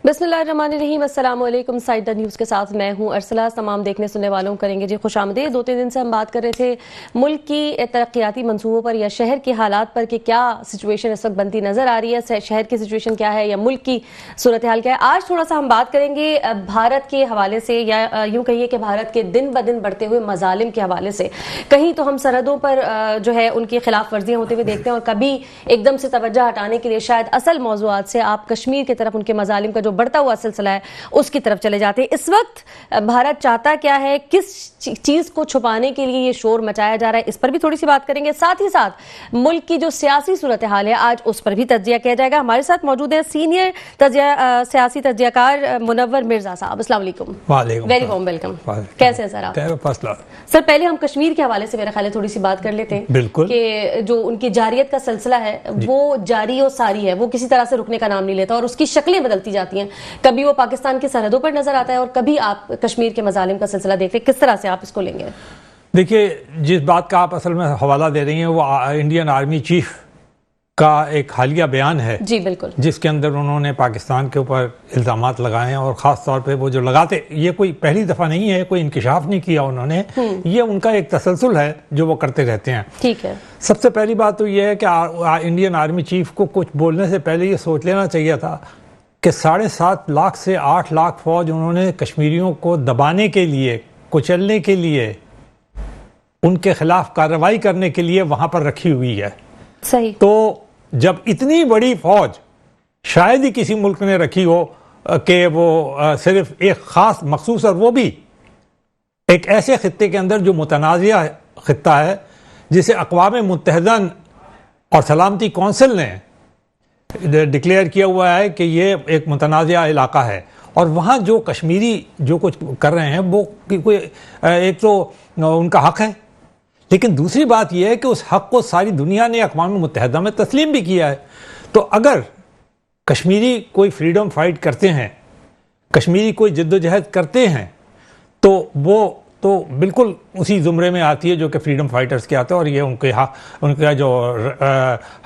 बिस्मिल्लाहिर्रहमानिर्रहीम, अस्सलाम वालेकुम। साइड न्यूज़ के साथ मैं हूं अरसला। तमाम देखने सुनने वालों को करेंगे जी खुशामदीद। 2-3 दिन से हम बात कर रहे थे मुल्क की तरक्याती मंसूबों पर या शहर के हालात पर कि क्या सिचुएशन इस वक्त बनती नज़र आ रही है, शहर की सिचुएशन क्या है या मुल्क की सूरत हाल क्या है। आज थोड़ा सा हम बात करेंगे भारत के हवाले से या यूँ कहिए कि भारत के दिन ब दिन बढ़ते हुए मजालिम के हवाले से। कहीं तो हम सरहदों पर जो है उनकी खिलाफ वर्जियाँ होते हुए देखते हैं और कभी एकदम से तवज्जो हटाने के लिए शायद असल मौज़ूआत से आप कश्मीर की तरफ उनके मजालिम का जो बढ़ता हुआ सिलसिला है उसकी तरफ चले जाते हैं। इस वक्त भारत चाहता क्या है, किस चीज को छुपाने के लिए ये शोर मचाया जा रहा है, इस पर भी थोड़ी सी बात करेंगे। साथ ही साथ मुल्क की जो सियासी सूरत हाल है आज उस पर भी तज्जिया किया जाएगा। हमारे साथ मौजूद है सीनियर सियासी तज्जियाकार मुनव्वर मिर्जा साहब। अस्सलाम वालेकुम। Very warm welcome. कैसे हैं सर आप? सर पहले हम कश्मीर के हवाले से मेरे ख्याल है थोड़ी सी बात कर लेते हैं। बिल्कुल। कि जो उनकी जारियत का सिलसिला है वो जारी और सारी है, वो किसी तरह से रुकने का नाम नहीं लेता और उसकी शक्लें बदलती जाती हैं। कभी वो पाकिस्तान की सरहदों पर नजर आता है और कभी आप कश्मीर के मजालिम का सिलसिला देखते हैं। किस तरह से आप इसको लेंगे? देखिए, जिस बात का आप असल में हवाला दे रही हैं वो इंडियन आर्मी चीफ का एक हालिया बयान है। जी बिल्कुल। जिसके अंदर उन्होंने पाकिस्तान के ऊपर इल्जामात लगाए हैं और ख़ास तौर पे वो जो लगाते, ये कोई पहली दफ़ा नहीं है, कोई इंकिशाफ नहीं किया उन्होंने, ये उनका एक तसलसल है जो वो करते रहते हैं। ठीक है। सबसे पहली बात तो ये है कि इंडियन आर्मी चीफ को कुछ बोलने से पहले ये सोच लेना चाहिए था कि 7.5 लाख से 8 लाख फौज उन्होंने कश्मीरियों को दबाने के लिए, कुचलने के लिए, उनके खिलाफ कार्रवाई करने के लिए वहां पर रखी हुई है। सही। तो जब इतनी बड़ी फौज शायद ही किसी मुल्क ने रखी हो कि वो सिर्फ एक खास मखसूस, और वो भी एक ऐसे खित्ते के अंदर जो मुतनाज़िया खित्ता है जिसे अक़वाम मुत्तहिदा और सलामती कौंसिल ने डिक्लेयर किया हुआ है कि ये एक मुतनाज़िया इलाका है और वहाँ जो कश्मीरी जो कुछ कर रहे हैं वो कोई एक तो उनका हक है, लेकिन दूसरी बात यह है कि उस हक को सारी दुनिया ने अक़वाम मुत्तहिदा में तस्लीम भी किया है। तो अगर कश्मीरी कोई फ्रीडम फाइट करते हैं, कश्मीरी कोई जद्दोजहद करते हैं, तो वो तो बिल्कुल उसी ज़ुमरे में आती है जो कि फ्रीडम फाइटर्स के आते हैं और ये उनका जो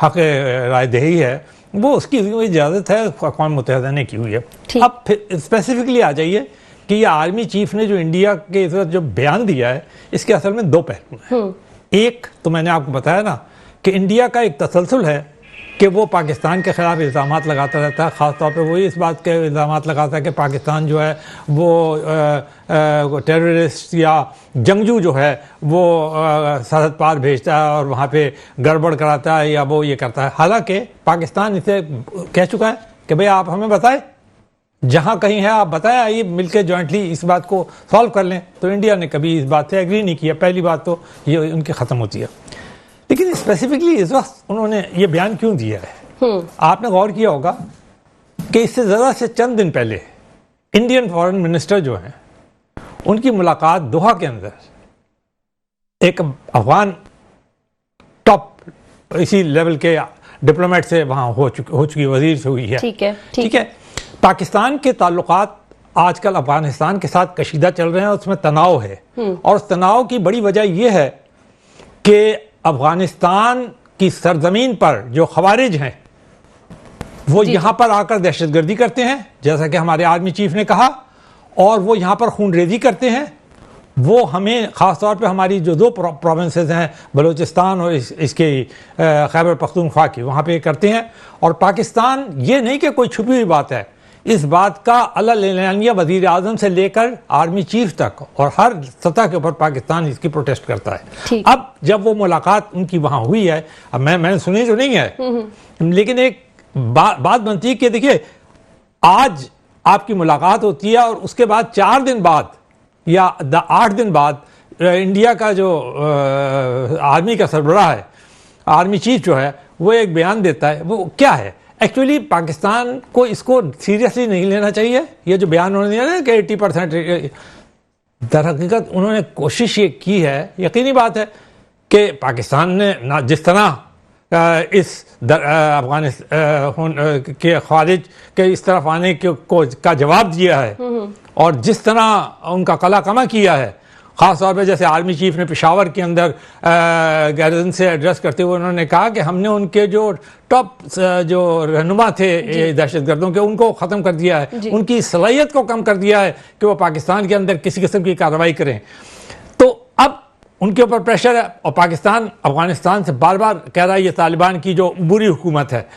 हक राय दही है वो उसकी इजाज़त है, अक़वाम मुत्तहिदा ने की हुई है। अब फिर स्पेसिफिकली आ जाइए कि ये आर्मी चीफ ने जो इंडिया के इस वक्त जो बयान दिया है इसके असल में 2 पहलू हैं। एक तो मैंने आपको बताया ना कि इंडिया का एक तसलसल है कि वो पाकिस्तान के ख़िलाफ़ इल्ज़ामात लगाता रहता है। ख़ास तौर पे वो इस बात के इल्ज़ामात लगाता है कि पाकिस्तान जो है वो टेररिस्ट या जंगजू जो है वो सरहद पार भेजता है और वहाँ पे गड़बड़ कराता है या वो ये करता है। हालांकि पाकिस्तान इसे कह चुका है कि भाई आप हमें बताएं, जहाँ कहीं है आप बताएं, आइए मिलकर जॉइंटली इस बात को सॉल्व कर लें। तो इंडिया ने कभी इस बात से एग्री नहीं किया। पहली बात तो ये उनकी ख़त्म होती है। लेकिन स्पेसिफिकली इस वक्त उन्होंने ये बयान क्यों दिया है, आपने गौर किया होगा कि इससे ज़्यादा से चंद दिन पहले इंडियन फॉरेन मिनिस्टर जो हैं उनकी मुलाकात दोहा के अंदर एक अफगान टॉप इसी लेवल के डिप्लोमेट से वहाँ हो चुकी वजीर से हुई है। ठीक है। पाकिस्तान के ताल्लुकात आजकल अफगानिस्तान के साथ कशीदा चल रहे हैं, उसमें तनाव है और उस तनाव की बड़ी वजह यह है कि अफगानिस्तान की सरजमीन पर जो खवारिज हैं वो यहाँ पर आकर दहशतगर्दी करते हैं, जैसा कि हमारे आर्मी चीफ ने कहा, और वो यहाँ पर खूनरेजी करते हैं। वो हमें ख़ास तौर पे हमारी जो 2 प्रोविंसेस हैं बलूचिस्तान और इसके खैबर पख्तूनख्वा की, वहाँ पे करते हैं। और पाकिस्तान, ये नहीं कि कोई छुपी हुई बात है, इस बात का अल्लाह वज़ीर आज़म से लेकर आर्मी चीफ तक और हर सतह के ऊपर पाकिस्तान इसकी प्रोटेस्ट करता है। अब जब वो मुलाकात उनकी वहाँ हुई है, अब मैंने सुनी तो नहीं है, लेकिन एक बात बनती है कि देखिए आज आपकी मुलाकात होती है और उसके बाद 4 दिन बाद या 8 दिन बाद इंडिया का जो आर्मी का सरबराह है, आर्मी चीफ जो है, वो एक बयान देता है। वो क्या है? एक्चुअली पाकिस्तान को इसको सीरियसली नहीं लेना चाहिए। ये जो बयान उन्होंने दिया ना कि 80%, दरहकीकत उन्होंने कोशिश ये की है, यकीनी बात है कि पाकिस्तान ने ना जिस तरह इस अफगानिस्तान के खारिज के इस तरफ आने का जवाब दिया है और जिस तरह उनका कला कमा किया है, ख़ास तौर पे जैसे आर्मी चीफ ने पेशावर के अंदर गैरजन से एड्रेस करते हुए उन्होंने कहा कि हमने उनके जो टॉप जो रहनुमा थे दहशतगर्दों के, उनको ख़त्म कर दिया है, उनकी सलाहियत को कम कर दिया है कि वो पाकिस्तान के अंदर किसी किस्म की कार्रवाई करें। तो अब उनके ऊपर प्रेशर है और पाकिस्तान अफगानिस्तान से बार बार कह रहा है ये तालिबान की जो बुरी हुकूमत है।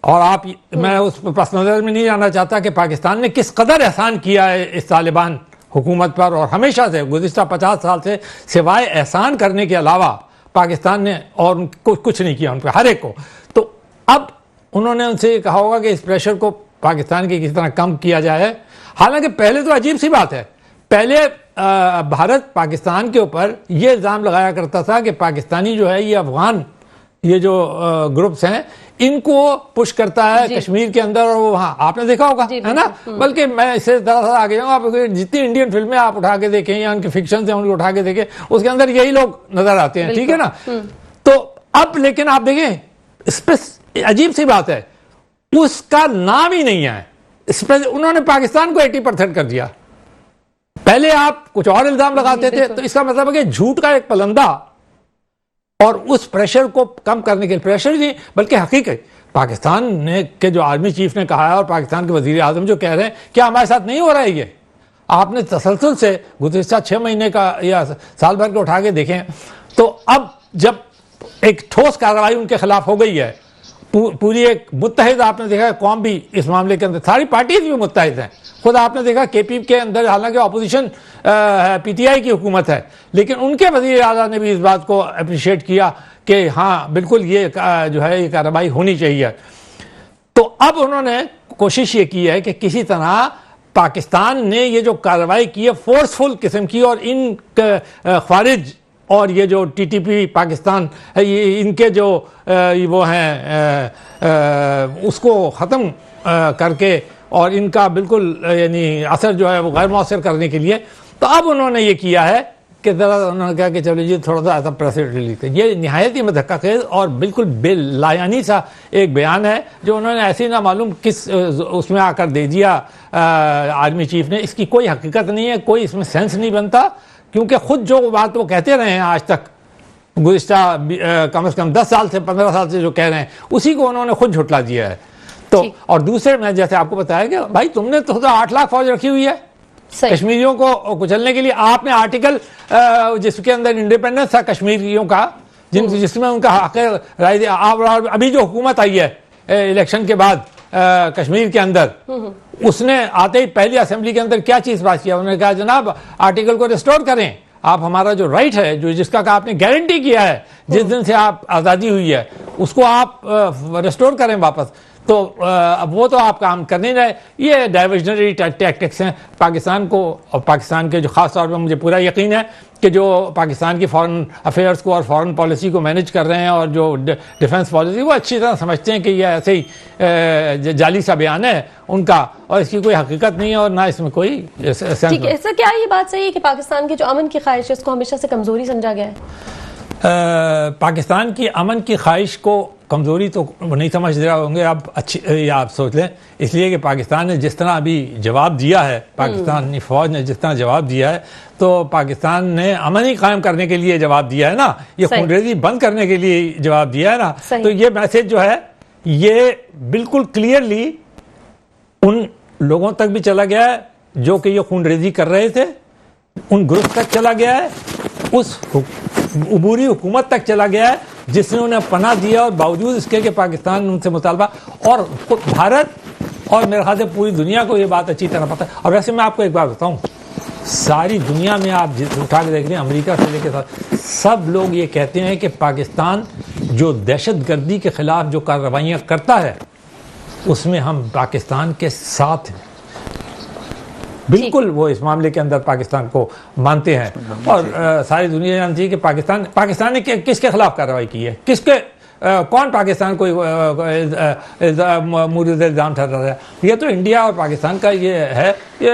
और आप, मैं उस पस नज़र में नहीं जाना चाहता कि पाकिस्तान ने किस कदर एहसान किया है इस तालिबान हुकूमत पर, और हमेशा से गुज़िश्ता 50 साल से सिवाय एहसान करने के अलावा पाकिस्तान ने और कुछ नहीं किया उन पर, हर एक को। तो अब उन्होंने उनसे ये कहा होगा कि इस प्रेशर को पाकिस्तान के किसी तरह कम किया जाए। हालांकि पहले तो अजीब सी बात है, पहले भारत पाकिस्तान के ऊपर ये इल्ज़ाम लगाया करता था कि पाकिस्तानी जो है ये अफगान ये जो ग्रुप्स हैं इनको पुश करता है कश्मीर के अंदर, और वहाँ आपने देखा होगा, है ना। बल्कि मैं इससे ज़रा आगे जाऊँगा, आप जितनी इंडियन फिल्में आप उठा के देखें या उनके फिक्शन से उनको उठा के देखें, उसके अंदर यही लोग नजर आते हैं, ठीक है ना। तो अब लेकिन आप देखें, इस पर अजीब सी बात है, उसका नाम ही नहीं है इस पर। उन्होंने पाकिस्तान को 80% कर दिया। पहले आप कुछ और इल्जाम लगाते थे, तो इसका मतलब है कि झूठ का एक पलंदा, और उस प्रेशर को कम करने के लिए प्रेशर नहीं बल्कि हकीकत पाकिस्तान ने के जो आर्मी चीफ ने कहा है और पाकिस्तान के वजीर आजम जो कह रहे हैं कि हमारे साथ नहीं हो रहा है ये, आपने तसलसल से गुज़िश्ता 6 महीने का या साल भर के उठा के देखें, तो अब जब एक ठोस कार्रवाई उनके खिलाफ हो गई है, पूरी एक मुत्तहिद आपने देखा कौम भी इस मामले के अंदर, सारी पार्टीज भी मुत्तहिद हैं। खुद आपने देखा केपी के अंदर हालांकि अपोजिशन पीटीआई की हुकूमत है, लेकिन उनके वज़ीर आज़म ने भी इस बात को अप्रिशिएट किया कि हाँ बिल्कुल ये जो है ये कार्रवाई होनी चाहिए। तो अब उन्होंने कोशिश ये की है कि किसी तरह पाकिस्तान ने ये जो कार्रवाई की है फोर्सफुल किस्म की, और इन खारिज और ये जो टीटीपी पाकिस्तान है, ये इनके जो वो हैं उसको ख़त्म करके और इनका बिल्कुल यानी असर जो है वो गैर मौसर करने के लिए, तो अब उन्होंने ये किया है कि ज़रा उन्होंने कहा कि चलो जी थोड़ा सा ऐसा प्रेस रिलीज है। ये नहायत ही मधक्काखेज़ और बिल्कुल बेलायानी सा एक बयान है जो उन्होंने ऐसे ना मालूम किस उसमें आकर दे दिया आर्मी चीफ ने। इसकी कोई हकीकत नहीं है, कोई इसमें सेंस नहीं बनता, क्योंकि खुद जो बात वो कहते रहे हैं आज तक गुज़िश्ता कम से कम 10 साल से 15 साल से जो कह रहे हैं, उसी को उन्होंने खुद झुटला दिया है। तो और दूसरे में जैसे आपको बताया कि भाई तुमने तो 8 लाख फौज रखी हुई है कश्मीरियों को कुचलने के लिए। आपने आर्टिकल जिसके अंदर इंडिपेंडेंस था कश्मीरियों का, जिसमें उनका हक राय दिया, अभी जो हुकूमत आई है इलेक्शन के बाद कश्मीर के अंदर, उसने आते ही पहली असेंबली के अंदर क्या चीज पास किया, उन्होंने कहा जनाब आर्टिकल को रिस्टोर करें, आप हमारा जो राइट है जो जिसका आपने गारंटी किया है जिस दिन से आप आज़ादी हुई है उसको आप रिस्टोर करें वापस। तो अब वो तो आप काम करने रहे। ये डाइवर्जनरी टैक्टिक्स हैं पाकिस्तान को, और पाकिस्तान के जो ख़ास तौर पर मुझे पूरा यकीन है कि जो पाकिस्तान की फॉरेन अफेयर्स को और फॉरेन पॉलिसी को मैनेज कर रहे हैं और जो डिफेंस पॉलिसी, वो अच्छी तरह समझते हैं कि ये ऐसे ही जाली सा बयान है उनका, और इसकी कोई हकीकत नहीं है और ना इसमें कोई सेंस। ठीक है, इससे क्या ये बात सही है कि पाकिस्तान की जो अमन की ख्वाहिश है उसको हमेशा से कमज़ोरी समझा गया है? पाकिस्तान की अमन की ख्वाहिश को कमज़ोरी तो नहीं समझ रहे होंगे आप, अच्छी आप सोच लें, इसलिए कि पाकिस्तान ने जिस तरह अभी जवाब दिया है, पाकिस्तानी फ़ौज ने जिस तरह जवाब दिया है, तो पाकिस्तान ने अमन ही कायम करने के लिए जवाब दिया है ना, ये खूनरेज़ी बंद करने के लिए जवाब दिया है ना। तो ये मैसेज जो है ये बिल्कुल क्लियरली उन लोगों तक भी चला गया है जो कि ये खूनरेज़ी कर रहे थे, उन ग्रुप तक चला गया है, उस उबूरी हुकूमत तक चला गया है जिसने उन्हें पनाह दिया, और बावजूद इसके कि पाकिस्तान उनसे मुतालबा, और भारत और मेरे ख्याल से पूरी दुनिया को ये बात अच्छी तरह पता है। और वैसे मैं आपको एक बात बताऊं, सारी दुनिया में आप उठा के देख लें, अमेरिका से लेकर सब लोग ये कहते हैं कि पाकिस्तान जो दहशतगर्दी के खिलाफ जो कार्रवाइयाँ करता है उसमें हम पाकिस्तान के साथ हैं, बिल्कुल वो इस मामले के अंदर पाकिस्तान को मानते हैं। और सारी दुनिया जानती है कि पाकिस्तान ने किसके खिलाफ कार्रवाई की है, किसके कौन पाकिस्तान को मुरीद इल्ज़ाम ठहरा रहा है। ये तो इंडिया और पाकिस्तान का ये है, ये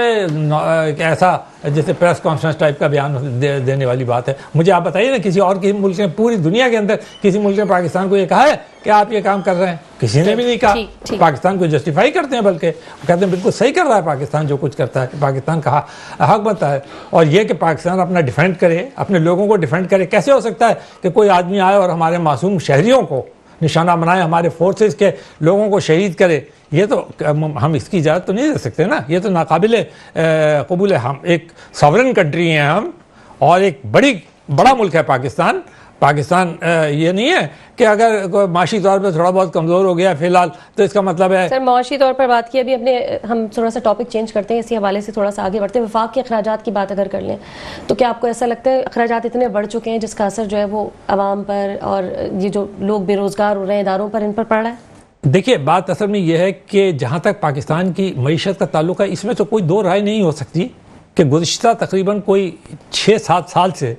ऐसा जैसे प्रेस कॉन्फ्रेंस टाइप का बयान देने वाली बात है। मुझे आप बताइए ना, किसी और किसी मुल्क ने, पूरी दुनिया के अंदर किसी मुल्क ने पाकिस्तान को ये कहा है कि आप ये काम कर रहे हैं? किसी ने भी नहीं कहा। पाकिस्तान को जस्टिफाई करते हैं, बल्कि कहते हैं बिल्कुल सही कर रहा है पाकिस्तान जो कुछ करता है, पाकिस्तान का हक बनता है। और ये कि पाकिस्तान अपना डिफेंड करे, अपने लोगों को डिफेंड करे। कैसे हो सकता है कि कोई आदमी आए और हमारे मासूम शहरियों को निशाना बनाए, हमारे फोर्सेस के लोगों को शहीद करे? ये तो हम इसकी इजाज़त तो नहीं दे सकते ना, ये तो नाकाबिल कबूल है। हम एक सॉवरेन कंट्री हैं हम, और एक बड़ा मुल्क है पाकिस्तान। ये नहीं है कि अगर माशी तौर पे थोड़ा बहुत कमज़ोर हो गया फिलहाल तो इसका मतलब है। सर, माशी तौर पर बात की, अभी हम थोड़ा सा टॉपिक चेंज करते हैं, इसी हवाले से थोड़ा सा आगे बढ़ते हैं। वफाक के अखराजात की बात अगर कर लें तो क्या आपको ऐसा लगता है अखराजात इतने बढ़ चुके हैं जिसका असर जो है वो आवाम पर और ये जो लोग बेरोज़गार हो रहे हैं इदारों पर, इन पर पड़ रहा है? देखिए, बात असल में यह है कि जहाँ तक पाकिस्तान की मईशत का ताल्लुक है, इसमें तो कोई दो राय नहीं हो सकती कि गुज़िश्ता तकरीबन कोई 6-7 साल से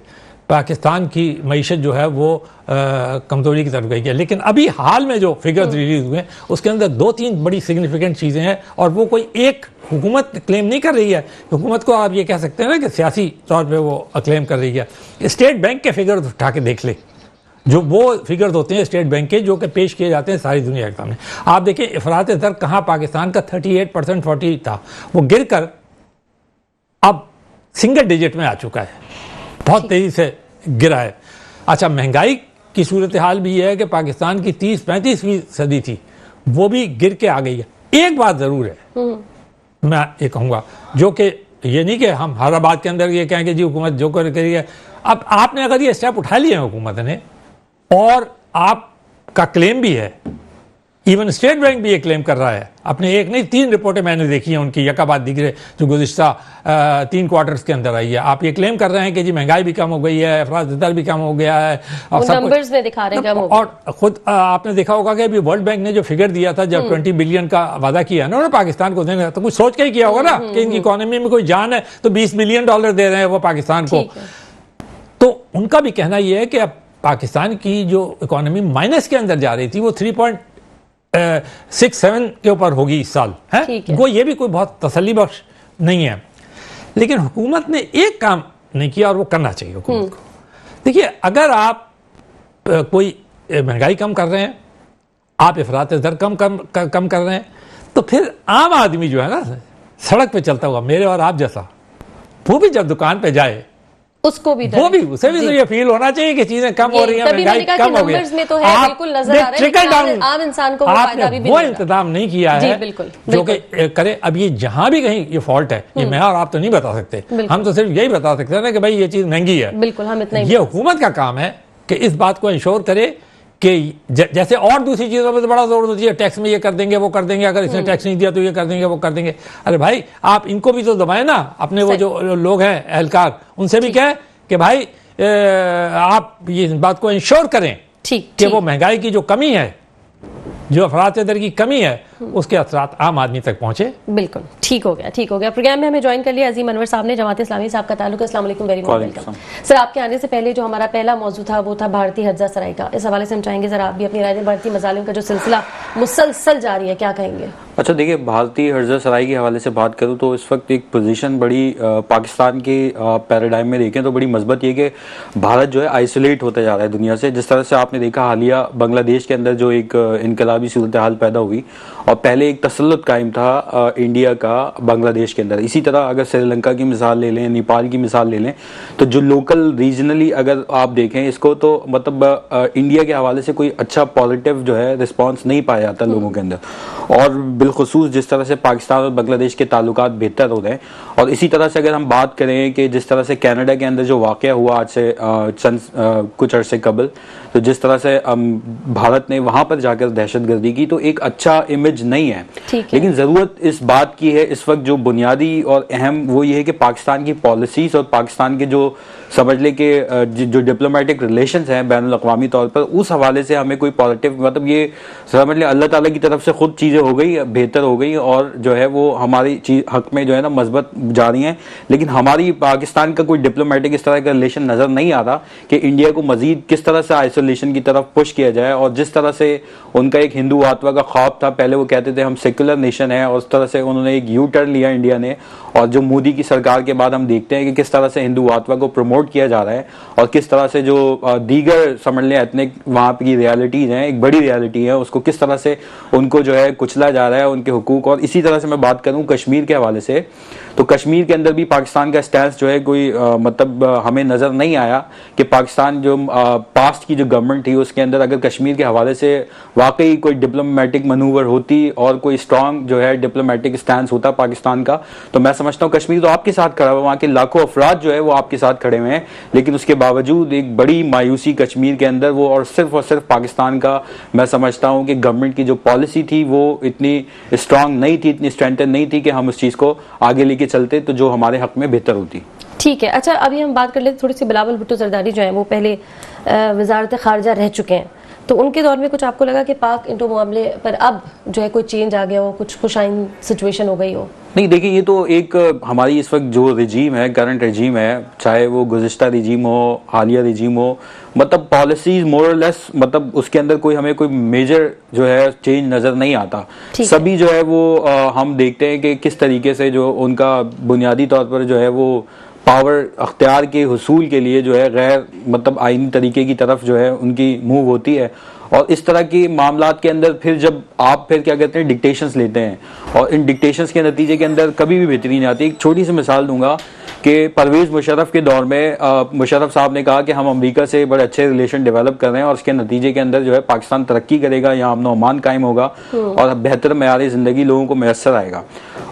पाकिस्तान की मईशत जो है वो कमज़ोरी की तरफ गई है। लेकिन अभी हाल में जो फिगर्स रिलीज हुए हैं उसके अंदर 2-3 बड़ी सिग्निफिकेंट चीज़ें हैं, और वो कोई एक हुकूमत क्लेम नहीं कर रही है। हुकूमत को आप ये कह सकते हैं ना कि सियासी तौर पे वो क्लेम कर रही है। स्टेट बैंक के फिगर्स उठा के देख ले, जो वो फिगर्स होते हैं स्टेट बैंक के, जो कि पेश किए जाते हैं सारी दुनिया के सामने। आप देखिए, इफरात दर कहाँ पाकिस्तान का 38% 40 था, वो गिर कर अब सिंगल डिजिट में आ चुका है, बहुत तेज़ी से गिरा है। अच्छा, महंगाई की सूरत हाल भी यह है कि पाकिस्तान की 30-35% थी, वो भी गिर के आ गई है। एक बात ज़रूर है, मैं ये कहूँगा, जो कि ये नहीं कि हम हर बात के अंदर ये कहें कि जी हुकूमत जो कर रही है। अब आपने अगर ये स्टेप उठा लिए हैं हुकूमत ने, और आपका क्लेम भी है, इवन स्टेट बैंक भी ये क्लेम कर रहा है, अपने एक नहीं 3 रिपोर्टें मैंने देखी हैं उनकी यकाबाद दिगरे, जो गुज़िश्ता 3 क्वार्टर्स के अंदर आई है। आप ये क्लेम कर रहे हैं कि जी महंगाई भी कम हो गई है, अफराद दर भी कम हो गया है, और सब नंबर्स में दिखा रहे हैं। और खुद आपने देखा होगा कि अभी वर्ल्ड बैंक ने जो फिगर दिया था, जब 20 बिलियन का वादा किया ना उन्होंने पाकिस्तान को देने, तो कुछ सोच के ही किया होगा ना कि इनकी इकोनॉमी में कोई जान है, तो $20 बिलियन दे रहे हैं वो पाकिस्तान को। तो उनका भी कहना यह है कि अब पाकिस्तान की जो इकोनॉमी माइनस के अंदर जा रही थी वो 3.67 के ऊपर होगी इस साल है। वो ये भी कोई बहुत तसल्ली बख्श नहीं है। लेकिन हुकूमत ने एक काम नहीं किया, और वो करना चाहिए हुकूमत को। देखिए, अगर आप कोई महंगाई कम कर रहे हैं, आप इफरात दर कम कर रहे हैं, तो फिर आम आदमी जो है ना सड़क पे चलता हुआ, मेरे और आप जैसा, वो भी जब दुकान पे जाए उसको भी उसे भी तो ये फील होना चाहिए कि चीजें कम हो रही हैं, महंगाई कम हो गई है। तो है, बिल्कुल नजर आ रहा है, आम इंसान को वो इंतजाम नहीं किया है जो कि करे। अब ये जहां भी कहीं ये फॉल्ट है, ये मैं और आप तो नहीं बता सकते, हम तो सिर्फ यही बता सकते हैं ना कि भाई ये चीज महंगी है। बिल्कुल, हम इतना ये हुकूमत का काम है कि इस बात को इंश्योर करे कि जैसे और दूसरी चीज़ों पर तो बड़ा जोर होती है, टैक्स में ये कर देंगे वो कर देंगे, अगर इसने टैक्स नहीं दिया तो ये कर देंगे वो कर देंगे। अरे भाई, आप इनको भी तो दबाए ना, अपने वो जो लोग हैं एहलकार, उनसे भी कहें कि भाई आप ये बात को इंश्योर करें कि वो महंगाई की जो कमी है, जो अफराद दर की कमी है, उसके असरात आम आदमी तक पहुंचे। बिल्कुल ठीक हो गया, ठीक हो गया। प्रोग्राम में हमें ज्वाइन कर लिया अजीम अनवर साहब ने, जमात इस्लामी साहब का ताल्लुक। अस्सलाम वालेकुम, वेरी मच वेलकम सर। आपके आने से पहले जो हमारा पहला मौजू था वो था भारतीय हर्जा सराय का। इस हवाले से हम चाहेंगे सर आप भी अपनी राय दें। भारतीय मजालिम का जो सिलसिला मुसलसल जारी है, क्या कहेंगे? अच्छा, देखिए, भारतीय हर्जा सराय के हवाले से बात करूं तो इस वक्त एक पोजीशन बड़ी पाकिस्तान के पैराडाइम में देखें तो बड़ी मजबूत ये कि भारत जो है आइसोलेट होता जा रहा है दुनिया से। जिस तरह से आपने देखा हालिया बांग्लादेश के अंदर जो एक इनकलाबी सूरत हाल पैदा हुई, और पहले एक तसल्लुत कायम था इंडिया का बांग्लादेश के अंदर। इसी तरह अगर श्रीलंका की मिसाल ले लें, नेपाल की मिसाल ले लें, तो जो लोकल रीजनली अगर आप देखें इसको, तो मतलब इंडिया के हवाले से कोई अच्छा पॉजिटिव जो है रिस्पॉन्स नहीं पाया जाता लोगों के अंदर। और बिलखुसूस जिस तरह से पाकिस्तान और बांग्लादेश के ताल्लुकात बेहतर हो रहे हैं, और इसी तरह से अगर हम बात करें कि जिस तरह से कनाडा के अंदर जो वाक़या हुआ आज से कुछ अरसे कबल, तो जिस तरह से भारत ने वहां पर जाकर दहशतगर्दी की, तो एक अच्छा इमेज नहीं है। लेकिन जरूरत इस बात की है इस वक्त जो बुनियादी और अहम वो ये है कि पाकिस्तान की पॉलिसीज और पाकिस्तान के जो समझ ले कि जो डिप्लोमेटिक रिलेशंस हैं बैनुल अक़वामी तौर पर, उस हवाले से हमें कोई पॉजिटिव, मतलब ये समझ ले अल्लाह ताला की तरफ से खुद चीज़ें चीजें हो गई, बेहतर हो गई और जो है वो हमारी हक में जो है ना मजबूत जा रही हैं। लेकिन हमारी पाकिस्तान का कोई डिप्लोमेटिक इस तरह का रिलेशन नजर नहीं आ रहा कि इंडिया को मजीद किस तरह से आइसोलेशन की तरफ पुश किया जाए। और जिस तरह से उनका एक हिंदूत्व का ख्वाब था, पहले वो कहते थे हम सेक्युलर नेशन है, और उस तरह से उन्होंने एक यू टर्न लिया इंडिया ने। और जो मोदी की सरकार के बाद हम देखते हैं कि किस तरह से हिंदूत्व को प्रमोट किया जा रहा है और किस तरह से जो दीगर समझ लें एथनिक वहाँ की रियलिटीज हैं, एक बड़ी रियलिटी है, उसको किस तरह से उनको जो है कुचला जा रहा है, उनके हुकूक। और इसी तरह से मैं बात करूँ कश्मीर के हवाले से, तो कश्मीर के अंदर भी पाकिस्तान का स्टैंस जो है कोई मतलब हमें नजर नहीं आया कि पाकिस्तान जो पास्ट की जो गवर्नमेंट थी उसके अंदर अगर कश्मीर के हवाले से वाकई कोई डिप्लोमेटिक मनूवर होती और कोई स्ट्रांग जो है डिप्लोमेटिक स्टैंस होता पाकिस्तान का, तो मैं समझता हूँ कश्मीर तो आपके साथ खड़ा हुआ, वहाँ के लाखों अफराद जो है वो आपके साथ खड़े हुए हैं। लेकिन उसके बावजूद एक बड़ी मायूसी कश्मीर के अंदर वो, और सिर्फ पाकिस्तान का मैं समझता हूँ कि गवर्नमेंट की जो पॉलिसी थी वो इतनी स्ट्रांग नहीं थी, इतनी स्ट्रेंथन नहीं थी कि हम उस चीज को आगे लेके चलते तो जो हमारे हक में बेहतर होती। ठीक है, अच्छा अभी हम बात कर लेते थोड़ी सी बिलावल भुट्टो जरदारी जो है वो पहले वजारत खारजा रह चुके हैं, तो उनके दौर में कुछ आपको लगा कि पाक इंडो मामले पर अब जो है कोई चेंज आ गया हो, कुछ खुशाइन सिचुएशन हो गई हो? नहीं, देखिए ये तो एक हमारी इस वक्त जो रिजीम है, करंट रिजीम है, चाहे वो गुज़िश्ता रिजीम हो, हालिया रिजीम हो, मतलब पॉलिसीज मोर और लेस, मतलब उसके अंदर कोई हमें कोई मेजर जो है चेंज नजर नहीं आता। सभी जो है वो हम देखते हैं कि किस तरीके से जो उनका बुनियादी तौर पर जो है वो पावर अख्तियार के हुसूल के लिए जो है गैर मतलब आईनी तरीके की तरफ जो है उनकी मूव होती है। और इस तरह की मामलात के अंदर फिर जब आप फिर क्या कहते हैं डिक्टेशंस लेते हैं, और इन डिक्टेशंस के नतीजे के अंदर कभी भी बेहतरी नहीं आती। एक छोटी सी मिसाल दूंगा कि परवेज मुशर्रफ के दौर में मुशर्रफ साहब ने कहा कि हम अमेरिका से बड़े अच्छे रिलेशन डेवलप कर रहे हैं और उसके नतीजे के अंदर जो है पाकिस्तान तरक्की करेगा, यहाँ अमन अमान कायम होगा और बेहतर मेयार ज़िंदगी लोगों को मैसर आएगा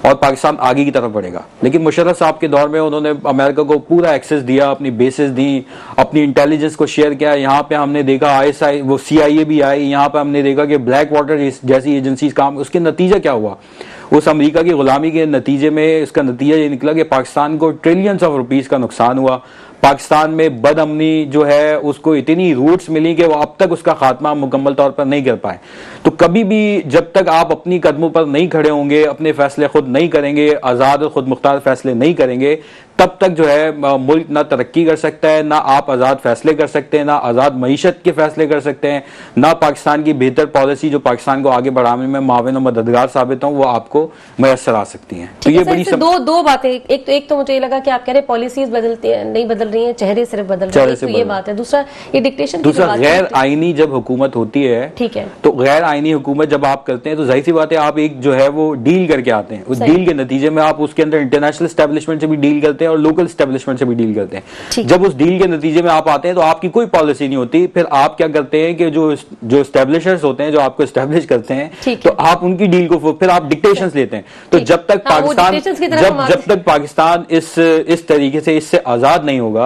और पाकिस्तान आगे की तरफ बढ़ेगा। लेकिन मुशर्रफ साहब के दौर में उन्होंने अमेरिका को पूरा एक्सेस दिया, अपनी बेसिस दी, अपनी इंटेलिजेंस को शेयर किया। यहाँ पे हमने देखा ISI वो CIA भी आई, यहाँ पे हमने देखा कि ब्लैक वाटर जैसी एजेंसीज काम, उसके नतीजा क्या हुआ? उस अमेरिका की गुलामी के नतीजे में इसका नतीजा ये निकला कि पाकिस्तान को ट्रिलियंस ऑफ रुपीस का नुकसान हुआ। पाकिस्तान में बदअमनी जो है उसको इतनी रूट्स मिली कि वो अब तक उसका खात्मा मुकम्मल तौर पर नहीं कर पाए। तो कभी भी जब तक आप अपनी कदमों पर नहीं खड़े होंगे, अपने फैसले खुद नहीं करेंगे, आज़ाद और खुद मुख्तार फैसले नहीं करेंगे, तब तक जो है मुल्क ना तरक्की कर सकता है, ना आप आज़ाद फैसले कर सकते हैं, ना आज़ाद मईशत के फैसले कर सकते हैं, ना पाकिस्तान की बेहतर पॉलिसी जो पाकिस्तान को आगे बढ़ाने में माविन और मददगार साबित हो वो आपको मैसर आ सकती हैं। तो ये बड़ी दो बातें, एक तो मुझे लगा कि आप कह रहे पॉलिसीज बदलती है, नहीं बदल रही है, चेहरे सिर्फ बदल रहे हैं, तो ये बात है। दूसरा ये डिक्टेशन, दूसरा गैर आईनी जब हुकूमत होती है, ठीक है, तो गैर आईनी हुकूमत जब आप करते हैं तो जाहिर सी बात है आप एक जो है वो डील करके आते हैं। उस डील के नतीजे में आप उसके अंदर इंटरनेशनल एस्टेब्लिशमेंट से भी डील करते हैं और लोकल एस्टेब्लिशमेंट से भी डील करते हैं। जब उस डील के नतीजे में आप आते हैं तो आपकी कोई पॉलिसी नहीं होती। फिर आप क्या करते हैं कि जो एस्टेब्लिशर्स होते हैं, जो आपको एस्टेब्लिश करते हैं, तो आप उनकी डील को फिर आप डिक्टेशंस लेते हैं। तो जब तक पाकिस्तान जब तक पाकिस्तान इस तरीके से इससे आजाद नहीं होगा,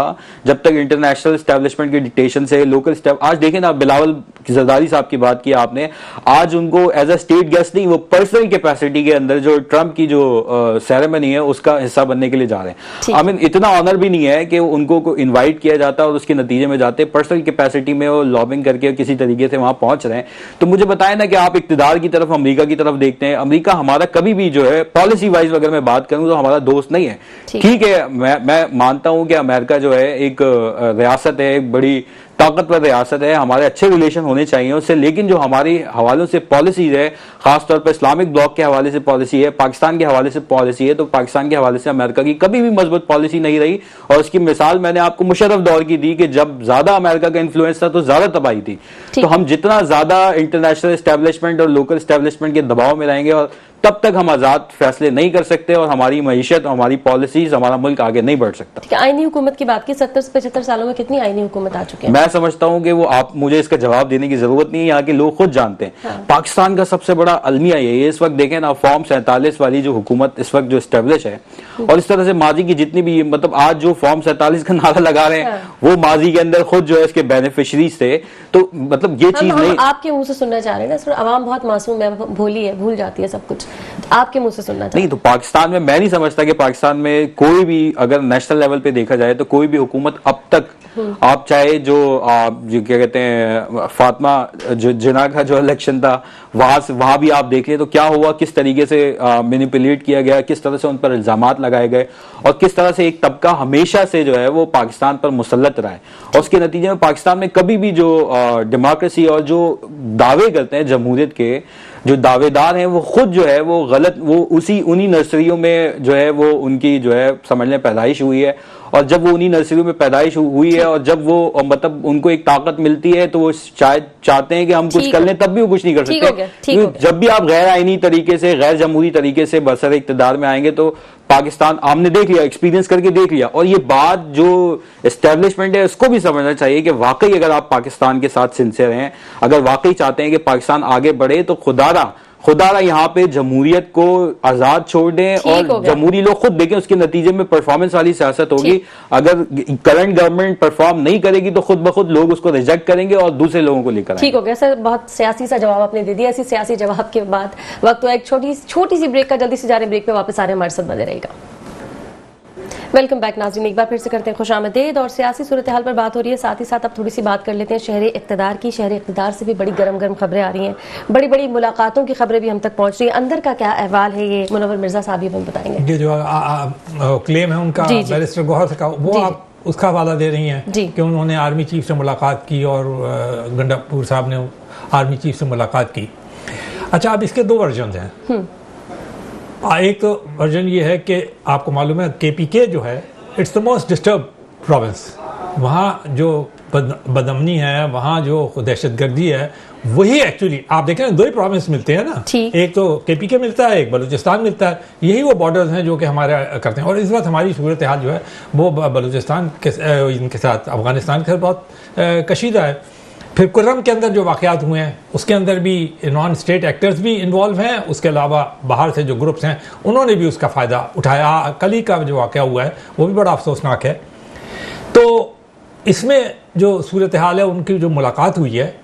जब तक इंटरनेशनल एस्टेब्लिशमेंट के डिक्टेशन से लोकल आज देखें ना, बिलावल जरदारी साहब की बात की आपने, आज उनको एज अ स्टेट गेस्ट नहीं, वो पर्सनल कैपेसिटी के अंदर जो ट्रंप की जो सेरेमनी है उसका हिस्सा बनने के लिए जा रहे हैं। आई मीन इतना ऑनर भी नहीं है कि उनको इनवाइट किया जाता और उसके नतीजे में जाते, पर्सनल कैपेसिटी में वो लॉबिंग करके किसी तरीके से वहां पहुंच रहे हैं। तो मुझे बताएं ना कि आप इक्तिदार की तरफ, अमेरिका की तरफ देखते हैं। अमेरिका हमारा कभी भी जो है पॉलिसी वाइज अगर मैं बात करूं तो हमारा दोस्त नहीं है। ठीक है, मैं मानता हूं कि अमेरिका जो है एक रियासत है, एक बड़ी ताकतवर रियासत है, हमारे अच्छे रिलेशन होने चाहिए उससे, लेकिन जो हमारी हवालों से पॉलिसीज है, खासतौर पर इस्लामिक ब्लॉक के हवाले से पॉलिसी है, पाकिस्तान के हवाले से पॉलिसी है, तो पाकिस्तान के हवाले से अमेरिका की कभी भी मजबूत पॉलिसी नहीं रही। और उसकी मिसाल मैंने आपको मुशर्रफ दौर की दी कि जब ज्यादा अमेरिका का इन्फ्लुएंस था तो ज्यादा तबाही थी। तो हम जितना ज्यादा इंटरनेशनल एस्टेब्लिशमेंट और लोकल एस्टेब्लिशमेंट के दबाव में रहेंगे और तब तक हम आजाद फैसले नहीं कर सकते और हमारी मईशत, हमारी पॉलिसीज, हमारा मुल्क आगे नहीं बढ़ सकता। आईनी हुकूमत की बात की, 70 से 75 सालों में कितनी आईनी हुकूमत आ चुकी है? मैं समझता हूं कि वो आप मुझे इसका जवाब देने की जरूरत नहीं है, यहाँ के लोग खुद जानते हैं। हाँ। पाकिस्तान का सबसे बड़ा अलमिया यही है। इस वक्त देखें ना, फॉर्म 47 वाली जो हुकूमत इस वक्त जो एस्टेब्लिश है, और इस तरह से माजी की जितनी भी, मतलब आज जो फॉर्म 47 का नारा लगा रहे हैं, हाँ, वो माजी के अंदर खुद जो है इसके बेनिफिशरीज थे। तो मतलब ये चीज नहीं आपके मुंह से सुनना चाह रहे हैं ना, आवाम बहुत मासूम है, भोली है, भूल जाती है सब कुछ, आपके मुंह से सुनना नहीं। तो पाकिस्तान में मैं नहीं समझता कि पाकिस्तान में कोई भी, अगर नेशनल लेवल पे देखा जाए तो कोई भी हुकूमत अब तक आप चाहे जो क्या कहते हैं फातिमा जो जिना का जो इलेक्शन था वहां भी आप देख लें तो क्या हुआ, किस तरीके से मैनिपुलेट किया गया, किस तरह से उन पर इल्जामात लगाए गए और किस तरह से एक तबका हमेशा से जो है वो पाकिस्तान पर मुसल्लत रहा है। और उसके नतीजे में पाकिस्तान में कभी भी जो डेमोक्रेसी और जो दावे करते हैं जमहूरियत के जो दावेदार हैं वो खुद जो है वो गलत, वो उन्हीं नर्सरियों में जो है वो उनकी जो है समझ लें पैदाइश हुई है। और जब वो उन्हीं नर्सरियों में पैदाइश हुई है और जब वो मतलब उनको एक ताकत मिलती है तो वो शायद चाहते हैं कि हम कुछ कर लें, तब भी वो कुछ नहीं कर सकते। जब भी आप गैर आईनी तरीके से, गैर जमहूरी तरीके से बरसर इक़्तिदार में आएंगे तो पाकिस्तान हमने देख लिया, एक्सपीरियंस करके देख लिया। और ये बात जो एस्टेब्लिशमेंट है उसको भी समझना चाहिए कि वाकई अगर आप पाकिस्तान के साथ सिंसियर हैं, अगर वाकई चाहते हैं कि पाकिस्तान आगे बढ़े तो खुदारा यहाँ पे जमहूरियत को आजाद छोड़ दें और जमहूरी लोग खुद देखें, उसके नतीजे में परफॉर्मेंस वाली सियासत होगी। अगर करंट गवर्नमेंट परफॉर्म नहीं करेगी तो खुद ब खुद लोग उसको रिजेक्ट करेंगे और दूसरे लोगों को लेकर ठीक हो गया सर, बहुत सियासी सा जवाब आपने दे दिया। ऐसी सियासी जवाब के बाद वक्त तो एक छोटी सी ब्रेक का, जल्दी से जा रहे ब्रेक पे वापस आ रहे हैं, हमारे साथ बने रहेगा। वेलकम बैक नाज़रीन, एक बार फिर से करते हैं खुशामदीद और सियासी सूरत हाल पर बात हो रही है। साथ ही साथ अब थोड़ी सी बात कर लेते हैं शहर इक़्तिदार की। शहर इक़्तिदार से भी बड़ी गर्म खबरें आ रही हैं, बड़ी बड़ी मुलाकातों की खबरें भी हम तक पहुंच रही हैं। अंदर का क्या अहवाल है ये मुनव्वर मिर्जा साहब ही हम बताएंगे। ये जो क्लेम है उनका बैरिस्टर गौहर का, वो आप उसका हवाला दे रही हैं कि उन्होंने आर्मी चीफ से मुलाकात की और गंडापुर साहब ने आर्मी चीफ से मुलाकात की। अच्छा, अब इसके दो वर्जन हैं। एक तो वर्जन ये है कि आपको मालूम है KPK जो है it's the most disturb province, वहाँ जो बदअमनी है, वहाँ जो दहशतगर्दी है, वही एक्चुअली आप देखें दो ही प्रोविंस मिलते हैं ना, एक तो KPK मिलता है, एक बलूचिस्तान मिलता है। यही वो बॉर्डर्स हैं जो कि हमारे करते हैं। और इस वक्त हमारी सूरत हाल जो है वो बलूचिस्तान के इनके साथ अफगानिस्तान के साथ बहुत कशीदा है। फिर कुर्रम के अंदर जो वाक़यात हुए हैं उसके अंदर भी नॉन स्टेट एक्टर्स भी इन्वॉल्व हैं, उसके अलावा बाहर से जो ग्रुप्स हैं उन्होंने भी उसका फ़ायदा उठाया। कल ही का जो वाक़या हुआ है वो भी बड़ा अफसोसनाक है। तो इसमें जो सूरत हाल है, उनकी जो मुलाकात हुई है,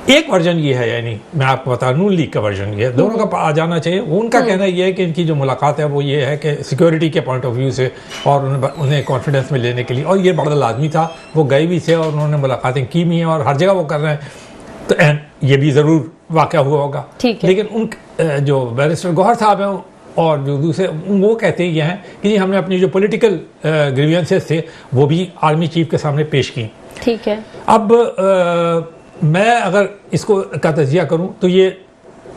एक वर्जन ये है, यानी मैं आपको बता नून लीग का वर्जन ये है, दोनों का आ जाना चाहिए। उनका कहना ये है कि इनकी जो मुलाकात है वो ये है कि सिक्योरिटी के पॉइंट ऑफ व्यू से और उन्हें कॉन्फिडेंस में लेने के लिए, और ये बड़ा लाजमी था, वो गए भी थे और उन्होंने मुलाकातें की भी हैं और हर जगह वो कर रहे हैं, तो ये भी ज़रूर वाक़या हुआ होगा। लेकिन उन जो बैरिस्टर गौहर साहब हैं और जो दूसरे, वो कहते ये हैं कि हमने अपनी जो पॉलिटिकल ग्रीवियंसेस थे वो भी आर्मी चीफ के सामने पेश की। ठीक है। अब मैं अगर इसको का तजिया करूं तो ये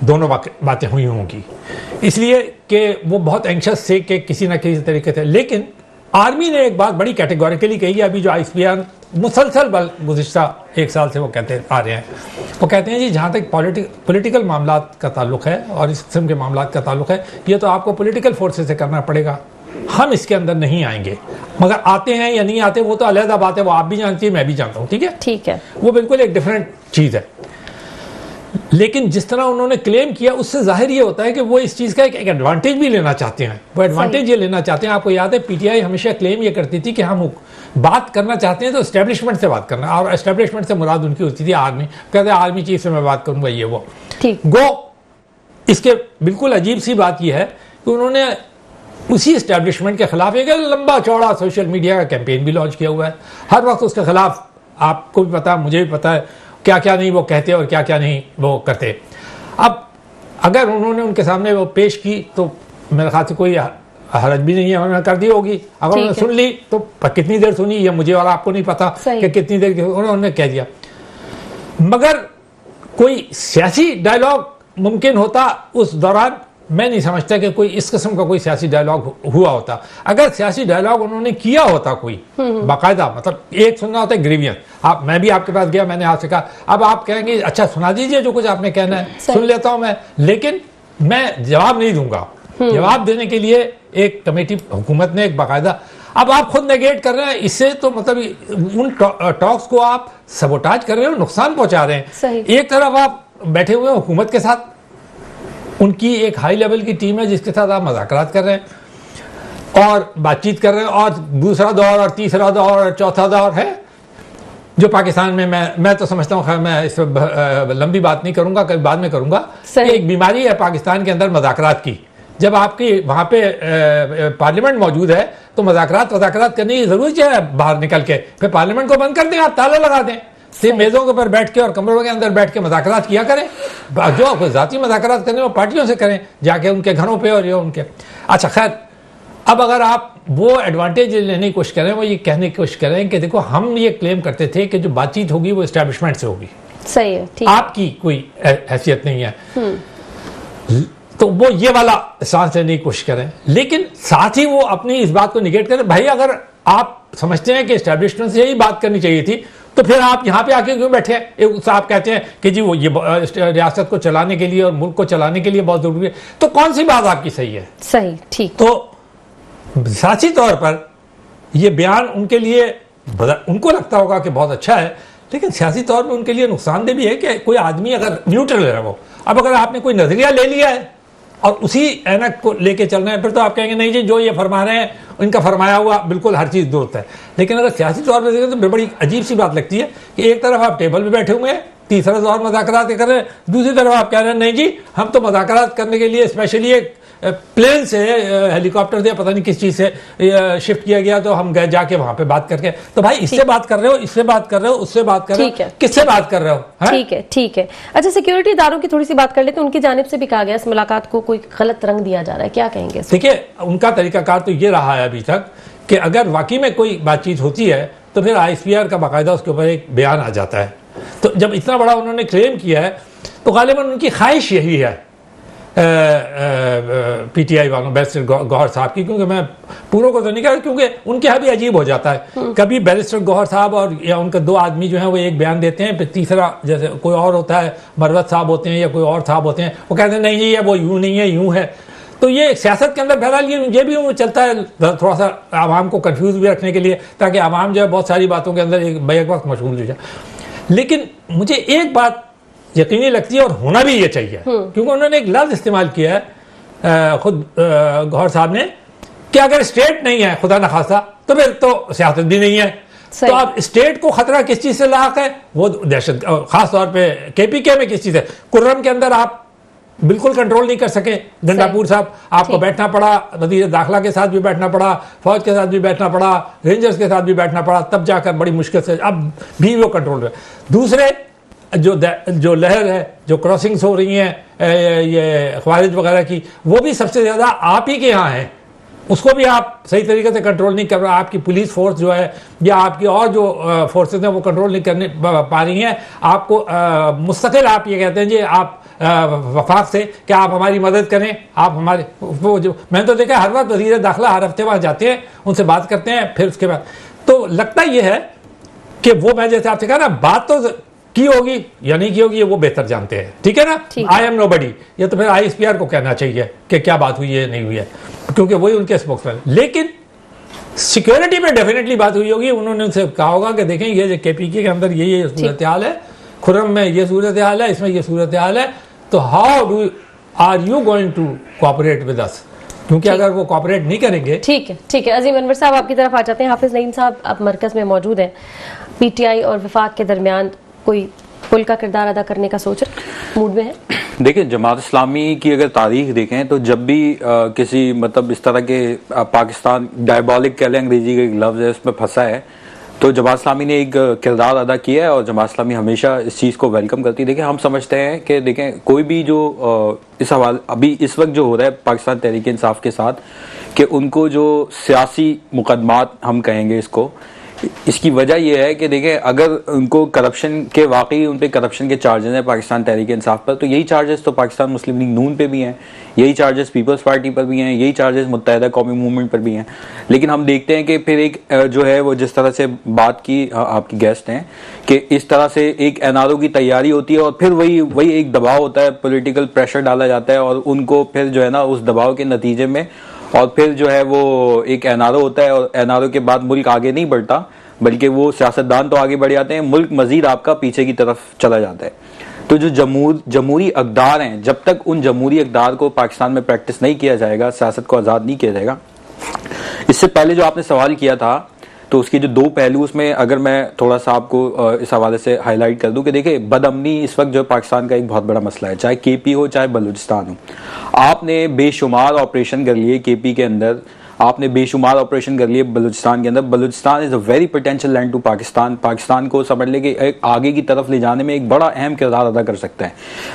दोनों बातें हुई होंगी, इसलिए कि वो बहुत एंक्शस थे कि किसी ना किसी तरीके से। लेकिन आर्मी ने एक बात बड़ी कैटेगोरिकली कही है, अभी जो ISPR मुसलसल गुज़िश्ता एक साल से वो कहते आ रहे हैं, वो कहते हैं जी जहाँ तक पॉलिटिकल मामलात का ताल्लुक़ है और इस किस्म के मामलात का ताल्लुक़ है, ये तो आपको पॉलिटिकल फोर्सेस से करना पड़ेगा, हम इसके अंदर नहीं आएंगे। मगर आते हैं या नहीं आते वो तो अलग बात है, वो आप भी जानती है, मैं भी जानता हूँ। ठीक है, वो बिल्कुल एक डिफरेंट चीज़ है। लेकिन जिस तरह उन्होंने क्लेम किया उससे जाहिर ये होता है कि वो इस चीज़ का एक एडवांटेज भी लेना चाहते हैं। वो एडवांटेज ये लेना चाहते हैं, आपको याद है PTI हमेशा क्लेम ये करती थी कि हम बात करना चाहते हैं तो एस्टेब्लिशमेंट से बात करना, और एस्टेब्लिशमेंट से मुराद उनकी होती थी आर्मी। कहते हैं आर्मी चीफ से मैं बात करूँगा, ये वो गो। इसके बिल्कुल अजीब सी बात यह है कि उन्होंने उसी एस्टेब्लिशमेंट के खिलाफ एक लंबा चौड़ा सोशल मीडिया का कैंपेन भी लॉन्च किया हुआ है। हर वक्त उसके खिलाफ, आपको भी पता, मुझे भी पता है क्या क्या नहीं वो कहते और क्या क्या नहीं वो करते। अब अगर उन्होंने उनके सामने वो पेश की तो मेरे ख्याल से कोई हरज भी नहीं है, उन्होंने कर दी होगी। अगर उन्होंने सुन ली तो कितनी देर सुनी ये मुझे और आपको नहीं पता कि कितनी देर उन्होंने कह दिया। मगर कोई सियासी डायलॉग मुमकिन होता उस दौरान, मैं नहीं समझता कि कोई इस किस्म का कोई सियासी डायलॉग हुआ होता। अगर सियासी डायलॉग उन्होंने किया होता कोई बाकायदा, मतलब एक सुनना होता है ग्रीवियंस। मैं भी आपके पास गया, मैंने आपसे कहा अब आप कहेंगे अच्छा सुना दीजिए जो कुछ आपने कहना है, सुन लेता हूं मैं, लेकिन मैं जवाब नहीं दूंगा। जवाब देने के लिए एक कमेटी हुकूमत ने एक बाकायदा, अब आप खुद नेगेट कर रहे हैं, इससे तो मतलब उन टॉक्स को आप सबोटाज कर रहे हो, नुकसान पहुंचा रहे हैं। एक तरफ आप बैठे हुए हुकूमत के साथ, उनकी एक हाई लेवल की टीम है जिसके साथ आप मुज़ाकरात कर रहे हैं और बातचीत कर रहे हैं, और दूसरा दौर और तीसरा दौर और चौथा दौर है जो पाकिस्तान में मैं तो समझता हूँ, खैर मैं इस पर लंबी बात नहीं करूंगा, कभी बाद में करूंगा। एक बीमारी है पाकिस्तान के अंदर मुज़ाकरात की, जब आपकी वहां पे पार्लियामेंट मौजूद है तो मुज़ाकरात करने की जरूरत है। बाहर निकल के फिर पार्लियामेंट को बंद कर दें, आप ताला लगा दें, सिर्फ मेजों के ऊपर बैठ के और कमरों के अंदर बैठ के मुज़ाकरात किया करें। जो जाती मुज़ाकरात करें वो पार्टियों से करें, जाके उनके घरों पे और ये उनके। अच्छा खैर, अब अगर आप वो एडवांटेज लेने की कोशिश करें, वो ये कहने की कोशिश करें कि देखो हम ये क्लेम करते थे कि जो बातचीत होगी वो एस्टैब्लिशमेंट से होगी, सही है, ठीक, आपकी कोई हैसियत नहीं है, तो वो ये वाला सांस लेने की कोशिश करें, लेकिन साथ ही वो अपनी इस बात को निगेट करें, भाई अगर आप समझते हैं कि एस्टैब्लिशमेंट से ही बात करनी चाहिए थी तो फिर आप यहाँ पे आके क्यों बैठे हैं? आप कहते हैं कि जी वो ये रियासत को चलाने के लिए और मुल्क को चलाने के लिए बहुत जरूरी है, तो कौन सी बात आपकी सही है? सही, ठीक। तो सियासी तौर पर ये बयान उनके लिए उनको लगता होगा कि बहुत अच्छा है, लेकिन सियासी तौर पर उनके लिए नुकसानदेह भी है कि कोई आदमी अगर न्यूट्रल है वो, अब अगर आपने कोई नजरिया ले लिया है और उसी ऐनक को लेके चल रहे हैं, फिर तो आप कहेंगे नहीं जी जो ये फरमा रहे हैं इनका फरमाया हुआ बिल्कुल हर चीज़ दुरुस्त है। लेकिन अगर सियासी तौर पर देखें तो बड़ी अजीब सी बात लगती है कि एक तरफ आप टेबल पे बैठे हुए हैं, तीसरा दौर मुज़ाकरात कर रहे हैं, दूसरी तरफ आप कह रहे हैं नहीं जी हम तो मुज़ाकरात करने के लिए स्पेशली एक प्लेन से हेलीकॉप्टर से पता नहीं किस चीज़ से शिफ्ट किया गया, तो हम गए जाके वहां पे बात करके। तो भाई इससे बात कर रहे हो, इससे बात कर रहे हो, उससे बात कर रहे हो, किससे बात कर रहे हो? ठीक है, ठीक है। अच्छा, सिक्योरिटी इदारों की थोड़ी सी बात कर लेते हैं। उनकी जानिब से भी कहा गया इस मुलाकात को कोई गलत रंग दिया जा रहा है, क्या कहेंगे? देखिए उनका तरीकाकार तो ये रहा है अभी तक कि अगर वाकई में कोई बातचीत होती है तो फिर ISPR का बाकायदा उसके ऊपर एक बयान आ जाता है। तो जब इतना बड़ा उन्होंने क्लेम किया है तो गालिबन उनकी ख्वाहिश यही है PTI वालों, बैरिस्टर गौहर साहब की, क्योंकि मैं पूरों को तो नहीं कह, क्योंकि उनके यहाँ भी अजीब हो जाता है। कभी बैरिस्टर गौहर साहब और या उनके दो आदमी जो हैं वो एक बयान देते हैं, फिर तीसरा जैसे कोई और होता है, मरवत साहब होते हैं या कोई और साहब होते हैं, वो कहते हैं नहीं ये वो यूं नहीं है यूं है। तो ये सियासत के अंदर बहरहाल ये भी चलता है थोड़ा सा आवाम को कंफ्यूज भी रखने के लिए, ताकि आवाम जो है बहुत सारी बातों के अंदर एक बैक वक्त मशगूल हो जाए। लेकिन मुझे एक बात यकीनी लगती है और होना भी ये चाहिए, क्योंकि उन्होंने एक लफ्ज इस्तेमाल किया है खुद गौहर साहब ने कि अगर स्टेट नहीं है खुदा न खासा तो फिर तो सियासत भी नहीं है। तो अब स्टेट को खतरा किस चीज से लाक है? वो दहशत, खास तौर पे KPK में किस चीज है? कुर्रम के अंदर आप बिल्कुल कंट्रोल नहीं कर सके, गंडापुर साहब आपको बैठना पड़ा, वज़ीर दाखिला के साथ भी बैठना पड़ा, फौज के साथ भी बैठना पड़ा, रेंजर्स के साथ भी बैठना पड़ा, तब जाकर बड़ी मुश्किल से अब भी वो कंट्रोल है। दूसरे जो लहर है, जो क्रॉसिंग्स हो रही हैं ये ख्वारिज वगैरह की, वो भी सबसे ज़्यादा आप ही के यहाँ है, उसको भी आप सही तरीके से कंट्रोल नहीं कर रहा। आपकी पुलिस फोर्स जो है या आपकी और जो फोर्सेज हैं वो कंट्रोल नहीं करने पा रही हैं। आपको मुस्तकिल आप ये कहते हैं जी आप वफाक से कि आप हमारी मदद करें, आप हमारे वो जो मैंने तो देखा हर वक्त वज़ीर दाखिला हर हफ्ते वहाँ जाते हैं, उनसे बात करते हैं, फिर उसके बाद तो लगता ये है कि वो मैं जैसे आपसे कहा ना बात तो की होगी या नहीं की होगी ये वो बेहतर जानते हैं, ठीक है ना? आई एम नोबडी, ये तो फिर ISPR को कहना चाहिए कि क्या बात हुई है नहीं हुई है, क्योंकि वही उनके स्पोक्समैन। लेकिन सिक्योरिटी पे डेफिनेटली बात हुई होगी, उन्होंने उनसे कहा होगा कि देखें ये जो KPK के अंदर ये सूरत हाल है, खुर्रम में ये सूरत हाल है, इसमें ये सूरत हाल है, तो how are you going to cooperate with us? क्योंकि अगर वो कोऑपरेट नहीं करेंगे। ठीक है, ठीक है। अजीम अनवर साहब आपकी तरफ आ जाते हैं। हाफिज नईम साहब आप मरकज में मौजूद हैं, PTI और वफाक के दरमियान कोई पुल का किरदार अदा करने का सोच मूड में है? देखिए जमात इस्लामी की अगर तारीख देखें तो जब भी किसी मतलब इस तरह के पाकिस्तान डायबॉलिक कह लें, अंग्रेजी का एक लफ्ज़ है, उसमें फंसा है, तो जमात इस्लामी ने एक किरदार अदा किया है और जमात इस्लामी हमेशा इस चीज़ को वेलकम करती है। देखिए हम समझते हैं कि देखें कोई भी जो इस हवाले अभी इस वक्त जो हो रहा है पाकिस्तान तहरीक इंसाफ के साथ, कि उनको जो सियासी मुकदमात हम कहेंगे इसको, इसकी वजह यह है कि देखें अगर उनको करप्शन के वाकई उन पे करप्शन के चार्जेस हैं पाकिस्तान तहरीक इंसाफ पर, तो यही चार्जेस तो पाकिस्तान मुस्लिम लीग नून पे भी हैं, यही चार्जेस पीपल्स पार्टी पर भी हैं, यही चार्जेस मुत्तहिदा कौमी मूवमेंट पर भी हैं। लेकिन हम देखते हैं कि फिर एक जो है वो जिस तरह से बात की आपकी गेस्ट हैं कि इस तरह से एक NRO की तैयारी होती है और फिर वही एक दबाव होता है, पोलिटिकल प्रेशर डाला जाता है और उनको फिर जो है ना उस दबाव के नतीजे में और फिर जो है वो एक NRO होता है और NRO के बाद मुल्क आगे नहीं बढ़ता, बल्कि वो सियासतदान तो आगे बढ़ जाते हैं, मुल्क मजीद आपका पीछे की तरफ चला जाता है। तो जो जमहूरी अक़दार हैं, जब तक उन जमहूरी अक़दार को पाकिस्तान में प्रैक्टिस नहीं किया जाएगा, सियासत को आज़ाद नहीं किया जाएगा। इससे पहले जो आपने सवाल किया था तो उसके जो दो पहलू उसमें अगर मैं थोड़ा सा आपको इस हवाले से हाईलाइट कर दूं कि देखिए बदअमनी इस वक्त जो पाकिस्तान का एक बहुत बड़ा मसला है, चाहे केपी हो चाहे बलूचिस्तान हो। आपने बेशुमार ऑपरेशन कर लिए केपी के अंदर, आपने बेशुमार ऑपरेशन कर लिए बलूचिस्तान के अंदर। Balochistan is a very potential land to Pakistan. Pakistan को समझ ले कि एक आगे की तरफ ले जाने में एक बड़ा अहम किरदार अदा कर सकता है।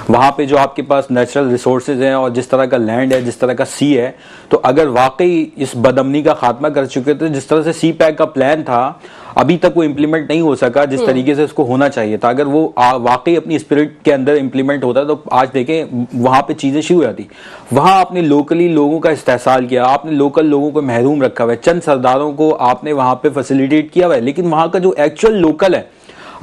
वहां पे जो आपके पास नेचुरल रिसोर्सेज हैं और जिस तरह का लैंड है, जिस तरह का सी है, तो अगर वाकई इस बदअमनी का खात्मा कर चुके थे, जिस तरह से सी पैक का प्लान था अभी तक वो इम्प्लीमेंट नहीं हो सका जिस तरीके से उसको होना चाहिए था। अगर वो वाकई अपनी स्पिरिट के अंदर इम्प्लीमेंट होता तो आज देखें वहां पे चीजें शुरू हो जाती। वहां आपने लोकली लोगों का इस्तेहसाल किया, आपने लोकल लोगों को महरूम रखा हुआ है, चंद सरदारों को आपने वहां पे फैसिलिटेट किया हुआ है, लेकिन वहां का जो एक्चुअल लोकल है,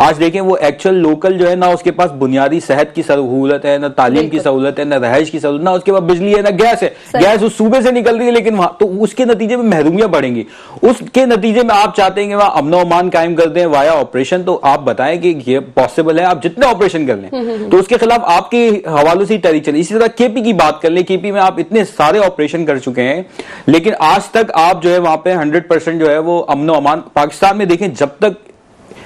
आज देखें वो एक्चुअल लोकल जो है ना, उसके पास बुनियादी सेहत की सहूलत है, ना तालीम की सहूलत है, ना रहायश की सहूलत, ना उसके पास बिजली है, ना गैस है। गैस उस सूबे से निकल रही है, लेकिन वहां तो उसके नतीजे में महरूमियां बढ़ेंगी। उसके नतीजे में आप चाहते हैं कि वहां अमन अमान कायम कर दें वाया ऑपरेशन, तो आप बताएं कि ये पॉसिबल है? आप जितने ऑपरेशन कर लें तो उसके खिलाफ आपके हवालों से तहरीक चली। इसी तरह केपी की बात कर लें, केपी में आप इतने सारे ऑपरेशन कर चुके हैं, लेकिन आज तक आप जो है वहां पे 100% जो है वो अमन अमान। पाकिस्तान में देखें जब तक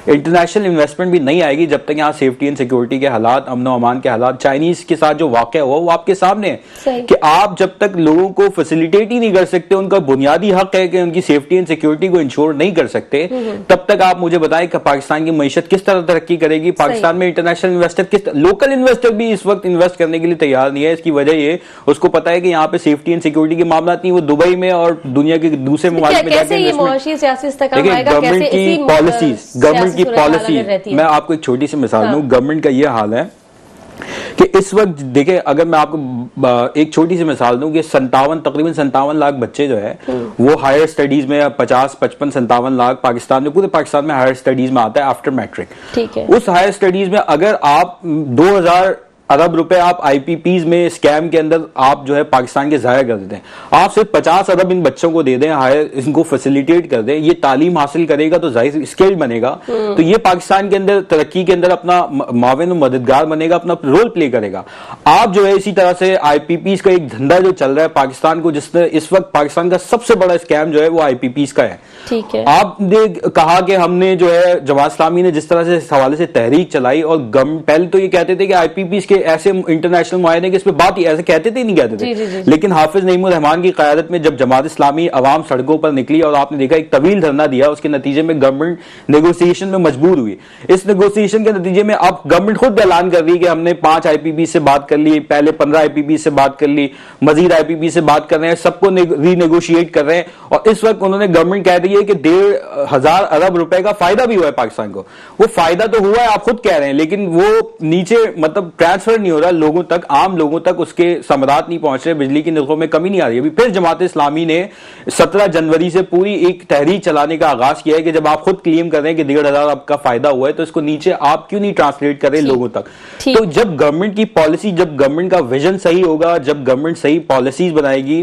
इंटरनेशनल इन्वेस्टमेंट भी नहीं आएगी, जब तक यहाँ सेफ्टी एंड सिक्योरिटी के हालात, अमन अमान के हालात, चाइनीज के साथ जो वाकया हुआ वो आपके सामने है कि आप जब तक लोगों को फैसिलिटेट ही नहीं कर सकते, उनका बुनियादी हक है कि उनकी सेफ्टी एंड सिक्योरिटी को इंश्योर नहीं कर सकते, तब तक आप मुझे बताएं कि पाकिस्तान की मईशत किस तरह तरक्की करेगी। पाकिस्तान में इंटरनेशनल इन्वेस्टर लोकल इन्वेस्टर भी इस वक्त इन्वेस्ट करने के लिए तैयार नहीं है। इसकी वजह ये, उसको पता है कि यहाँ पे सेफ्टी एंड सिक्योरिटी के मामला नहीं, वो दुबई में और दुनिया के दूसरे ममालिक में जाकर गवर्नमेंट की पॉलिसी। मैं आपको एक छोटी सी मिसाल दूं, गवर्नमेंट का यह हाल है कि इस वक्त देखें, अगर मैं आपको एक छोटी सी मिसाल दूं कि तकरीबन 57 लाख बच्चे जो है वो हायर स्टडीज में 50, 55, 57 लाख पाकिस्तान में, पूरे पाकिस्तान में हायर स्टडीज में आता है आफ्टर मैट्रिक। ठीक है। उस हायर स्टडीज में अगर आप 2000 अरब रुपए आप आईपीपीज में स्कैम के अंदर आप जो है पाकिस्तान के जाया कर देते हैं, आप सिर्फ 50 अरब इन बच्चों को दे दें, हायर इनको फैसिलिटेट कर दें, ये तालीम हासिल करेगा तो जाहिर स्किल्ड बनेगा, तो ये पाकिस्तान के अंदर तरक्की के अंदर अपना माविन मददगार बनेगा, अपना रोल प्ले करेगा। आप जो है इसी तरह से आईपीपीज का एक धंधा जो चल रहा है पाकिस्तान को, जिसने इस वक्त पाकिस्तान का सबसे बड़ा स्कैम जो है वो आईपीपीज का है। ठीक है। आपने कहा कि हमने जो है जमात इस्लामी ने जिस तरह से इस हवाले से तहरीक चलाई, और पहले तो ये कहते थे कि आईपीपीज के ऐसे इंटरनेशनल मुआहदे के इस पे बात ही ऐसे कहते थे, नहीं कहते थे। जी। लेकिन हाफिज नईमुर रहमान की क़यादत में जब जमात इस्लामी अवाम सड़कों पर निकली और आपने देखा एक तवील धरना दिया, उसके नतीजे में गवर्नमेंट नेगोशिएशन में मजबूर हुई। इस नेगोशिएशन के नतीजे में अब गवर्नमेंट खुद ऐलान कर रही है कि हमने 5 आईपीपी से बात कर ली, पहले 15 आईपीपी से बात कर ली, मजीद आईपीपी से बात कर रहे हैं, सबको रीनेगोशिएट कर रहे हैं। और इस वक्त उन्होंने गवर्नमेंट कह रही है कि 1,500 अरब रुपए का फायदा भी हुआ है पाकिस्तान को। वो फायदा तो हुआ है, आप खुद कह रहे हैं, लेकिन वो नीचे मतलब ट्रांसफर नहीं हो रहा लोगों तक, आम लोगों तक उसके समरात नहीं पहुंच रहे, बिजली की नरखों में कमी नहीं आ रही। अभी फिर जमात इस्लामी ने 17 जनवरी से पूरी एक तहरीक चलाने का आगाज किया है कि जब आप खुद क्लेम कर रहे हैं कि 1,500 आपका फायदा हुआ है, तो इसको नीचे आप क्यों नहीं ट्रांसलेट कर रहे लोगों तक। तो जब गवर्नमेंट की पॉलिसी, जब गवर्नमेंट का विजन सही होगा, जब गवर्नमेंट सही पॉलिसीज बनाएगी,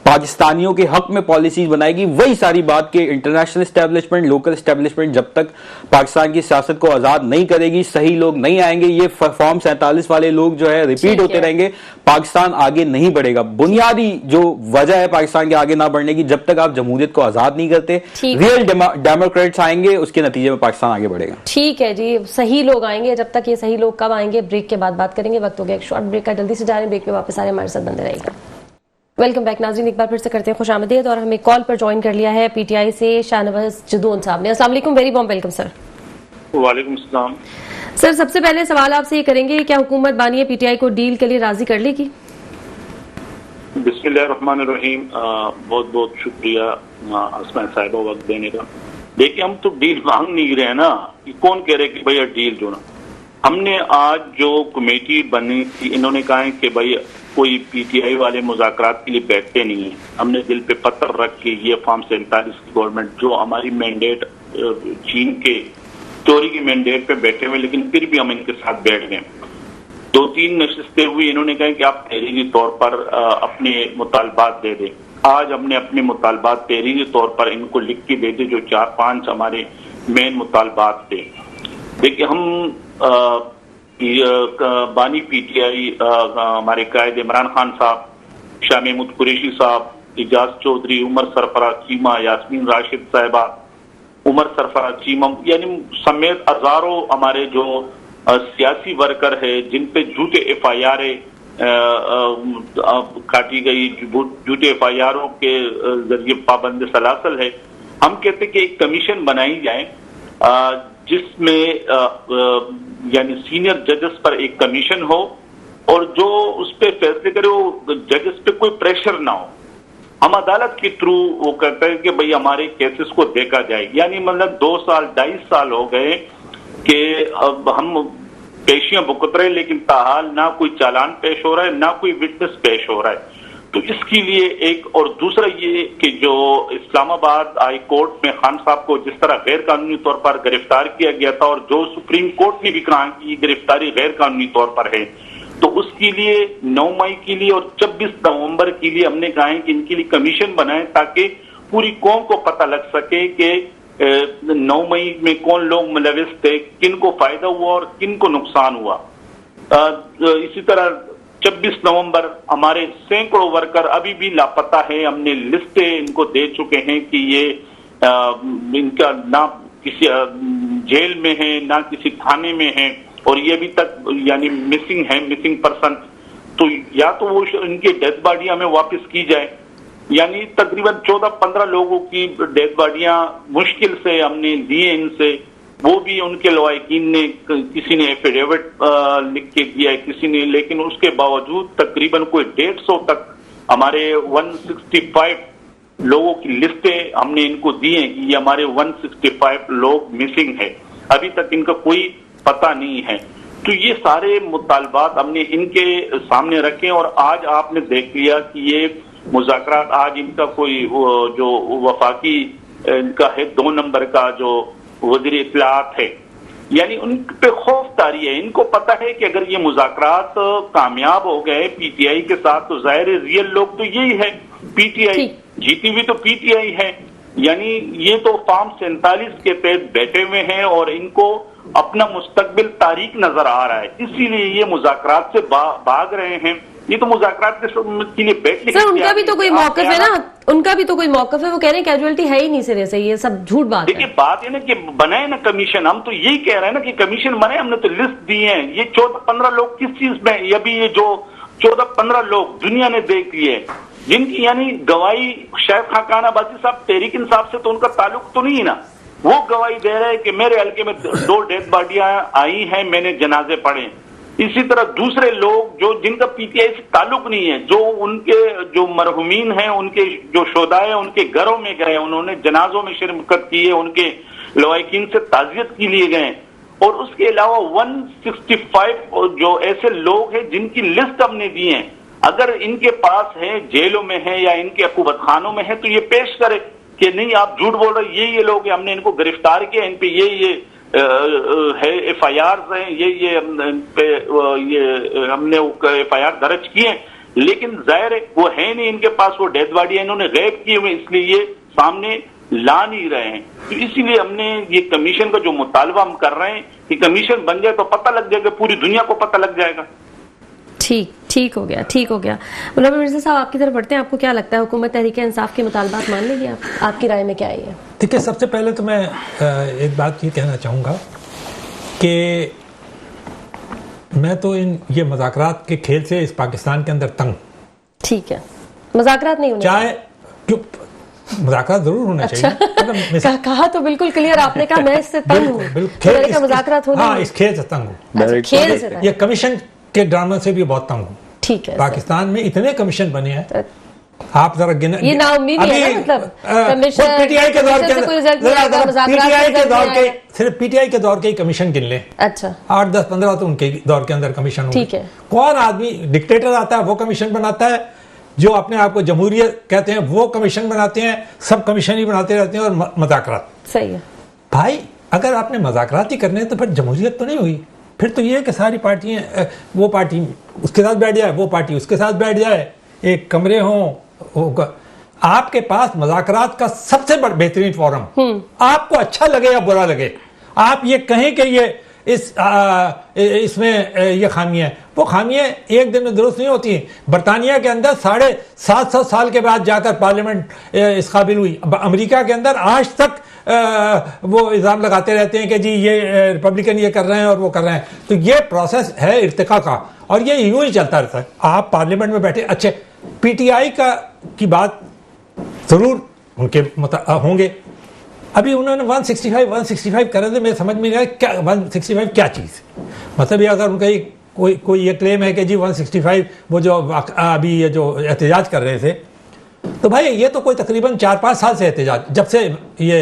पाकिस्तानियों के हक में पॉलिसीज बनाएगी, वही सारी बात के इंटरनेशनल एस्टेब्लिशमेंट, लोकल एस्टेब्लिशमेंट जब तक पाकिस्तान की सियासत को आजाद नहीं करेगी, सही लोग नहीं आएंगे, ये फॉर्म 47 वाले लोग जो है रिपीट होते रहेंगे, पाकिस्तान आगे नहीं बढ़ेगा। बुनियादी जो वजह है पाकिस्तान के आगे ना बढ़ने की, जब तक आप जमहूरियत को आजाद नहीं करते, रियल डेमोक्रेट्स आएंगे, उसके नतीजे में पाकिस्तान आगे बढ़ेगा। ठीक है जी, सही लोग आएंगे। जब तक ये सही लोग कब आएंगे, ब्रेक के बाद बात करेंगे। वक्त हो गया एक शॉर्ट ब्रेक का, जल्दी से जा रहे हैं ब्रेक पे, वापस आ रहे, हमारे साथ बंदे रहेगा। वेलकम बैक नाज़रीन, एक बार फिर से करते हैं खुशामदीद, और हमें कॉल पर ज्वाइन कर लिया है पीटीआई से शाहनवाज जदौन साहब ने। अस्सलाम वालेकुम, वेरी वार्म वेलकम सर। वालेकुम सलाम सर, सबसे पहले सवाल आपसे ये करेंगे, क्या हुकूमत बानी पीटीआई को डील के लिए राजी कर लेगी? बिस्मिल्लाहिर्रहमानिर्रहीम, बहुत बहुत शुक्रिया अस्मा साहिबा वक्त देने का। देखिए, हम तो डील मांग नहीं रहे ना, कि कौन कह रहे कि भैया डील जो ना, हमने आज जो कमेटी बनी थी, इन्होंने कहा है कि भाई कोई पीटीआई वाले मुज़ाकरात के लिए बैठते नहीं है। हमने दिल पे पत्थर रख के ये फॉर्म 47 की गवर्नमेंट जो हमारी मैंडेट चीन के चोरी की मैंडेट पे बैठे हुए, लेकिन फिर भी हम इनके साथ बैठ गए। 2-3 नशिस्तें हुई, इन्होंने कहा कि आप तहरीरी तौर पर अपने मुतालबात दे दें। आज हमने अपने मुतालबात तहरीरी तौर पर इनको लिख के दे दे, जो 4-5 हमारे मेन मुतालबात थे। देखिए, हम बानी पीटीआई हमारे कायद इमरान खान साहब, शाह महमूद कुरैशी साहब, इजाज चौधरी, उमर सरफराज चीमा, यास्मीन राशिद साहिबा, उमर सरफराज चीमम यानी समेत हजारों हमारे जो सियासी वर्कर है जिन पे झूठे FIR काटी गई, झूठे FIRों के जरिए पाबंद सलासल है। हम कहते कि एक कमीशन बनाई जाए जिसमें यानी सीनियर जजेस पर एक कमीशन हो और जो उस पे फैसले करे वो जजेस पे कोई प्रेशर ना हो। हम अदालत के थ्रू वो कहते हैं कि भाई हमारे केसेस को देखा जाए, यानी मतलब 2 साल 2.5 साल हो गए कि अब हम पेशियां भुगत रहे लेकिन ताहाल ना कोई चालान पेश हो रहा है ना कोई विटनेस पेश हो रहा है। तो इसके लिए एक, और दूसरा ये कि जो इस्लामाबाद हाई कोर्ट में खान साहब को जिस तरह गैर कानूनी तौर पर गिरफ्तार किया गया था और जो सुप्रीम कोर्ट ने भी कहा कि गिरफ्तारी गैर कानूनी तौर पर है, तो उसके लिए 9 मई के लिए और 26 नवंबर के लिए हमने कहा है कि इनके लिए कमीशन बनाए ताकि पूरी कौम को पता लग सके कि 9 मई में कौन लोग मुलविस थे, किन को फायदा हुआ और किन को नुकसान हुआ। इसी तरह 26 नवंबर हमारे सैकड़ों वर्कर अभी भी लापता है। हमने लिस्टें इनको दे चुके हैं कि ये इनका ना किसी जेल में है ना किसी थाने में है और ये अभी तक यानी मिसिंग है, मिसिंग पर्सन। तो या तो वो इनकी डेथ बॉडी हमें वापस की जाए, यानी तकरीबन 14-15 लोगों की डेथ बॉडियां मुश्किल से हमने लिए इनसे, वो भी उनके लवाकिन ने, किसी ने एफिडेविट लिख के दिया है, किसी ने, लेकिन उसके बावजूद तकरीबन कोई 150 तक हमारे 165 लोगों की लिस्टें हमने इनको दी हैं कि ये हमारे 165 लोग मिसिंग है, अभी तक इनका कोई पता नहीं है। तो ये सारे मुतालबात हमने इनके सामने रखे और आज आपने देख लिया कि ये मुज़ाकरात, आज इनका कोई जो वफाकी इनका है 2 नंबर का जो वज़ीर इत्तलाआत है, यानी उन पे खौफ तारी है। इनको पता है कि अगर ये मुज़ाकरात कामयाब हो गए PTI के साथ तो जाहिर है रियल लोग तो यही है, PTI जीती हुई तो PTI है, यानी ये तो फॉर्म 47 के तहत बैठे हुए हैं और इनको अपना मुस्तकबिल तारीक नजर आ रहा है, इसीलिए ये मुज़ाकरात से भाग रहे हैं। ये तो मुज़ाकरात के लिए बैठने सर उनका भी तो कोई मौक़िफ़ है ना, उनका भी तो कोई मौक़िफ़ है, वो कह रहे हैं कैजुअलिटी है ही नहीं सिरे से, ये सब झूठ बात है। देखिए बात है ना कि बनाए ना कमीशन, हम तो यही कह रहे हैं ना कि कमीशन बनाए, हमने तो लिस्ट दी है। ये 14-15 लोग किस चीज में, ये भी ये जो 14-15 लोग दुनिया ने देख लिए जिनकी यानी गवाही शायद खान आबादी साहब तहरीक इंसाफ से तो उनका ताल्लुक तो नहीं है ना, वो गवाही दे रहे हैं कि मेरे हल्के में 2 डेथ बॉडियां आई हैं, मैंने जनाजे पढ़े। इसी तरह दूसरे लोग जो जिनका PTI से ताल्लुक नहीं है, जो उनके जो मरहुमीन हैं, उनके जो शोदाए उनके घरों में गए, उन्होंने जनाजों में शिरकत की है, उनके लवाकिन से ताज़ियत के लिए गए, और उसके अलावा 165 जो ऐसे लोग हैं जिनकी लिस्ट हमने दी है, अगर इनके पास है, जेलों में है या इनके अकूबत खानों में है तो ये पेश करे कि नहीं आप झूठ बोल रहे, ये लोग हमने इनको गिरफ्तार किया, इन पे ये है FIR हैं, ये हमने FIR दर्ज किए, लेकिन जाहिर है वो है नहीं, इनके पास वो डेथ बॉडी है, इन्होंने गैब किए हुए, इसलिए ये सामने ला नहीं रहे हैं। तो इसीलिए हमने ये कमीशन का जो मुतालबा हम कर रहे हैं कि कमीशन बन जाए तो पता लग जाएगा, पूरी दुनिया को पता लग जाएगा। ठीक हो गया, ठीक हो गया। मुल्ला मिर्जा साहब आपकी तरफ बढ़ते हैं, आपको क्या लगता है हुकूमत तहरीक इंसाफ के मुतालबात मान लेगी? आपकी राय में क्या है? देखिए सबसे पहले तो मैं एक बात ये कहना चाहूँगा कि मैं तो ये मुज़ाकरात के खेल से इस पाकिस्तान के अंदर तंग। ठीक है, मुज़ाकरात नहीं होने चाहे क्यों, मुज़ाकरात जरूर होना चाहिए। कहा तो बिल्कुल क्लियर आपने, कहा मैं इससे तंग हूँ, मुज़ाकरात होना, हाँ इस खेल से तंग हूँ, ये कमीशन के ड्रामा से भी बहुत तंग हूँ। ठीक है, पाकिस्तान में इतने कमीशन बने हैं, आप जरा गिन, ये नाउमीदी है ना, मतलब PTI के दौर के सिर्फ PTI के दौर के ही कमीशन गिन ले। अच्छा 8-10-15 तो उनके दौर के अंदर कमीशन होंगे। ठीक है, कौन आदमी डिक्टेटर आता है वो कमीशन बनाता है, जो अपने आप को जमहूरियत कहते हैं वो कमीशन बनाते हैं, सब कमीशन ही बनाते रहते हैं और मज़ाकरात। सही है भाई, अगर आपने मज़ाकरात ही करने हैं तो फिर जमहूरियत तो नहीं हुई, फिर तो ये कि सारी पार्टियां, वो पार्टी उसके साथ बैठ जाए, वो पार्टी उसके साथ बैठ जाए, एक कमरे हों। आपके पास मुज़ाकरात का सबसे बेहतरीन फोरम, आपको अच्छा लगे या बुरा लगे, आप ये कहें कि ये इसमें ये खामियां है, वो खामियां एक दिन में दुरुस्त नहीं होती हैं। बरतानिया के अंदर 750 साल के बाद जाकर पार्लियामेंट इस काबिल हुई, अमेरिका के अंदर आज तक वो इल्ज़ाम लगाते रहते हैं कि जी ये रिपब्लिकन ये कर रहे हैं और वो कर रहे हैं। तो ये प्रोसेस है इर्तिका का और ये यूं ही चलता रहता है। आप पार्लियामेंट में बैठे, अच्छे पीटीआई की बात जरूर उनके होंगे। अभी उन्होंने 165 कर रहे थे, मेरे समझ में नहीं आया क्या 165 क्या चीज़, मतलब ये अगर उनका कोई ये क्लेम है कि जी 165 वो जो अभी ये जो एहतजाज कर रहे थे, तो भाई ये तो कोई तकरीबन 4-5 साल से एहतजाज, जब से ये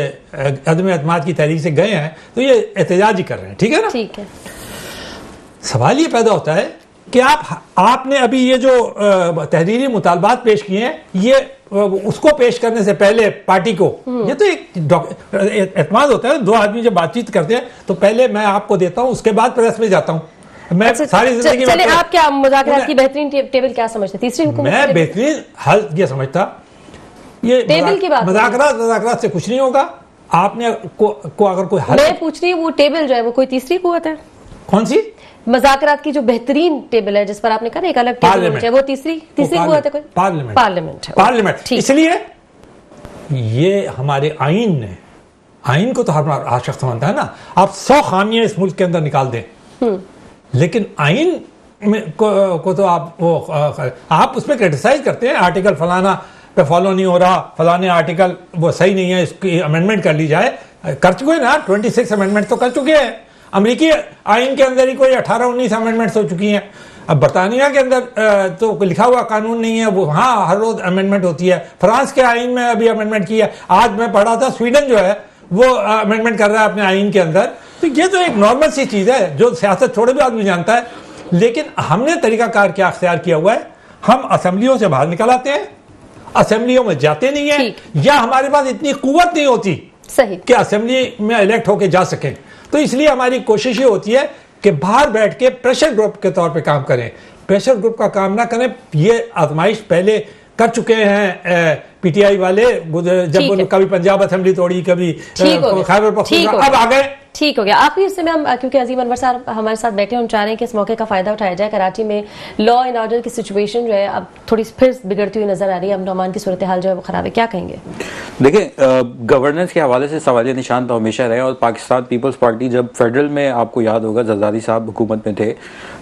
अदम एतमाद की तहरीक से गए हैं तो ये एहतजाज ही कर रहे हैं, ठीक है ना। ठीक है। सवाल ये पैदा होता है कि आपने अभी ये जो तहरीरी मुतालबात पेश किए हैं, ये उसको पेश करने से पहले पार्टी को, ये तो एक एतमाद होता है, दो आदमी जब बातचीत करते हैं तो पहले मैं आपको देता हूं, उसके बाद प्रेस में जाता हूं। मैं सारी जिंदगी चले, आप क्या मुज़ाकरात की बेहतरीन टेबल क्या समझते? तीसरी हुकूमत मैं बेहतरीन हल ये समझता, ये टेबल की बात, मुज़ाकरात से कुछ नहीं होगा। आपने को अगर कोई हल, मैं पूछ रही हूँ वो टेबल जो है वो कोई तीसरी कुव्वत है? कौन सी? मुज़ाकरात की जो बेहतरीन टेबल है जिस पर आपने कहा एक अलग टेबल है, वो तीसरी कुव्वत है कोई? पार्लियामेंट। इसलिए ये हमारे आइन को तो हर शख्स मानता है ना। आप 100 खामियां इस मुल्क के अंदर निकाल दें, लेकिन आइन में को तो आप उसमें क्रिटिसाइज करते हैं, आर्टिकल फलाना पे फॉलो नहीं हो रहा, फलाने आर्टिकल वो सही नहीं है, इसकी अमेंडमेंट कर ली जाए। कर चुके हैं ना, 26 अमेंडमेंट तो कर चुके हैं। अमेरिकी आइन के अंदर ही कोई 18-19 अमेंडमेंट्स हो चुकी हैं। अब बरतानिया के अंदर तो लिखा हुआ कानून नहीं है, वो हाँ हर रोज अमेंडमेंट होती है। फ्रांस के आइन में अभी अमेंडमेंट की है। आज मैं पढ़ा था स्वीडन जो है वो अमेंडमेंट कर रहा है अपने आइन के अंदर। तो ये तो एक नॉर्मल सी चीज़ है जो सियासत छोड़े भी आदमी जानता है। लेकिन हमने तरीकाकार क्या अख्तियार किया हुआ है, हम असेंबलियों से बाहर निकल आते हैं, असेंबलियों में जाते नहीं है, या हमारे पास इतनी कुव्वत नहीं होती सही कि असेंबली में इलेक्ट होके जा सकें। तो इसलिए हमारी कोशिश ये होती है कि बाहर बैठ के प्रेशर ग्रुप के तौर पे काम करें। प्रेशर ग्रुप का काम ना करें, ये आजमाइश पहले कर चुके हैं पीटीआई वाले, जब कभी पंजाब असेंबली तोड़ी, कभी खैबर पख्तूनख्वा, अब आ गए। ठीक हो गया। आखिर से हम क्योंकि अजीम अनवर साहब हमारे साथ बैठे हैं, हम चाह रहे हैं कि इस मौके का फायदा उठाया जाए। कराची में लॉ एंड ऑर्डर की सिचुएशन जो है अब थोड़ी फिर बिगड़ती हुई नजर आ रही है, अमन अमान की सूरत हाल जो है वो खराब है, क्या कहेंगे? देखिए, गवर्नेंस के हवाले से सवालिया निशान तो हमेशा रहे, और पाकिस्तान पीपल्स पार्टी जब फेडरल में, आपको याद होगा जरदारी साहब हुकूमत में थे,